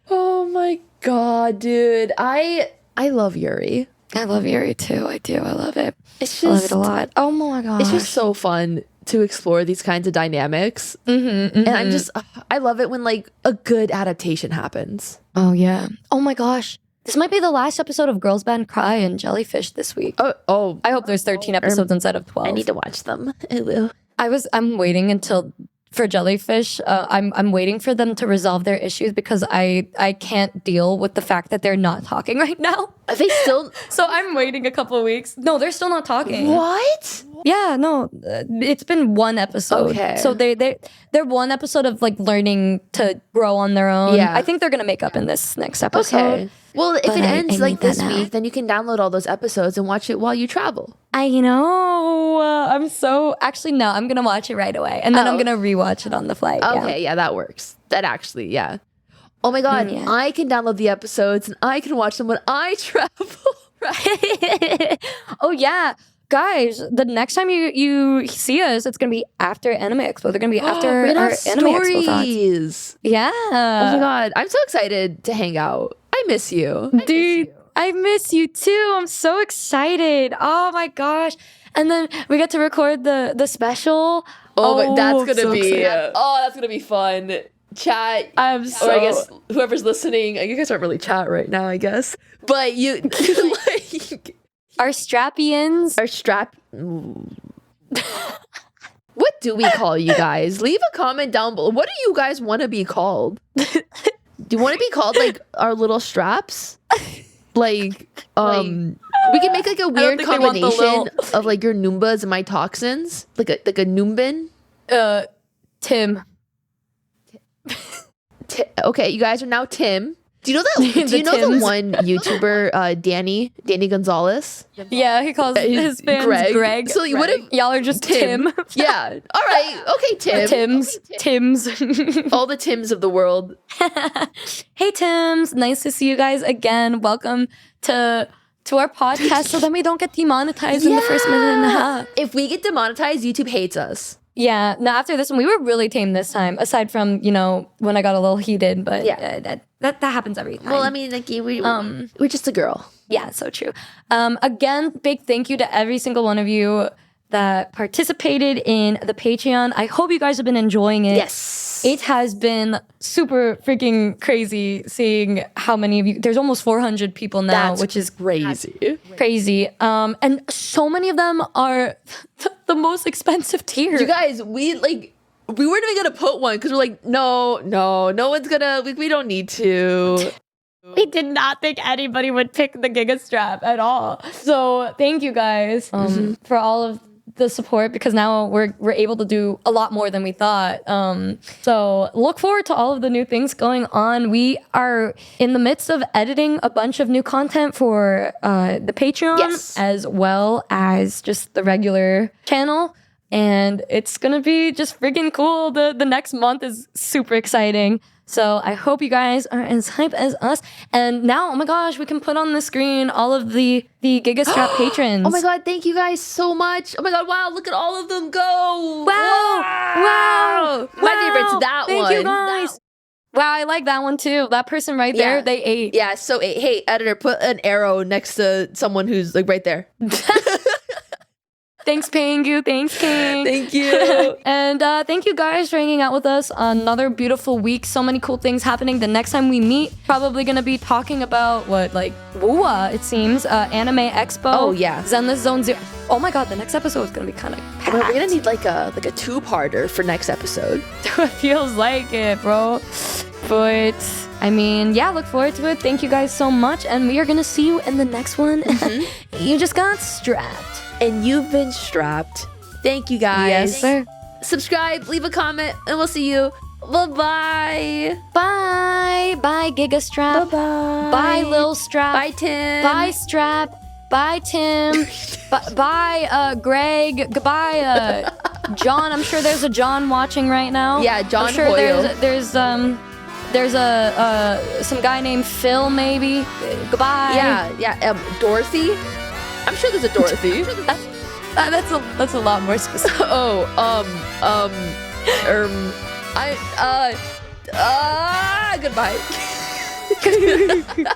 Oh my God, dude. I love Yuri. I love Yuri too. I do. I love it. It's I love it a lot. Oh my gosh. It's just so fun to explore these kinds of dynamics. And I love it when like a good adaptation happens. Oh yeah. Oh my gosh. This might be the last episode of Girls Band Cry and Jellyfish this week. Oh. I hope there's 13 episodes instead of 12. I need to watch them. I will. I'm waiting for Jellyfish. I'm waiting for them to resolve their issues, because I can't deal with the fact that they're not talking right now. Are they still? So I'm waiting a couple of weeks. No, they're still not talking. What? Yeah, no, it's been one episode. Okay. So they're one episode of like learning to grow on their own. Yeah. I think they're gonna make up in this next episode. Okay. Well, if it ends like this week, then you can download all those episodes and watch it while you travel. I know. I'm so actually no. I'm gonna watch it right away, and then I'm gonna rewatch it on the flight. Okay, yeah, that works. That actually, yeah. Oh my God, I can download the episodes and I can watch them when I travel. Right? Oh yeah. Guys, the next time you see us, it's gonna be after Anime Expo. They're gonna be after our Anime Expo thoughts. Yeah. Oh my God, I'm so excited to hang out. I miss you, dude. I miss you too. I'm so excited. Oh my gosh! And then we get to record the special. Oh, that's gonna be fun. Chat. Or I guess whoever's listening. You guys aren't really chat right now, I guess. But you like. Our strappians. What do we call you guys? Leave a comment down below. What do you guys want to be called? Do you want to be called like our little straps? Like, we can make like a weird combination of like your Noombas and my toxins. Like a Noombin. Tim. Okay, you guys are now Tim. Do you know that? Do you know the one YouTuber, Danny Gonzalez? Yeah, he calls his fans Greg. So you would have y'all are just Tim. Yeah. All right. Okay, Tim. Tims. All the Tims of the world. Hey, Tims. Nice to see you guys again. Welcome to our podcast, so then we don't get demonetized in the first minute and a half. If we get demonetized, YouTube hates us. Yeah. Now after this one, we were really tame this time. Aside from when I got a little heated, but that happens every time. Well, I mean, like we're just a girl. Yeah, so true. Again, big thank you to every single one of you that participated in the Patreon. I hope you guys have been enjoying it. Yes. It has been super freaking crazy seeing how many of you. There's almost 400 people now, which is crazy. Crazy. And so many of them are the most expensive tier. You guys, we weren't even gonna put one because we're like, no one's gonna. We don't need to. We did not think anybody would pick the Giga Strap at all. So thank you guys for all of the support, because now we're able to do a lot more than we thought. So look forward to all of the new things going on. We are in the midst of editing a bunch of new content for the Patreon, as well as just the regular channel. And it's gonna be just freaking cool. The next month is super exciting. So I hope you guys are as hype as us. And now, oh my gosh, we can put on the screen all of the Giga Strap patrons. Oh my God, thank you guys so much. Oh my God, wow, look at all of them go. Wow. My favorite's that thank one. Thank you guys. Wow, I like that one too. That person right there, they ate. Yeah, so ate. Hey, editor, put an arrow next to someone who's like right there. Thanks, Pingu. Thanks, King. Thank you. And thank you guys for hanging out with us. Another beautiful week. So many cool things happening. The next time we meet, probably going to be talking about what, like, WUA, it seems. Anime Expo. Oh, yeah. Zenless Zone Zero. Oh my god, the next episode is going to be kind of packed. We're going to need like a two-parter for next episode. It feels like it, bro. But, I mean, yeah, look forward to it. Thank you guys so much. And we are going to see you in the next one. You just got strapped. And you've been strapped. Thank you guys. Yes, sir. Subscribe, leave a comment, and we'll see you. Bye-bye. Bye. Bye, Giga Strap. Bye-bye. Bye, Lil Strap. Bye, Tim. Bye, Strap. Bye, Tim. Bye, Greg. Goodbye, John. I'm sure there's a John watching right now. Yeah, John I'm sure Hoyle. there's some guy named Phil, maybe. Goodbye. Yeah. Dorothy. I'm sure there's a Dorothy. That's a lot more specific. Goodbye.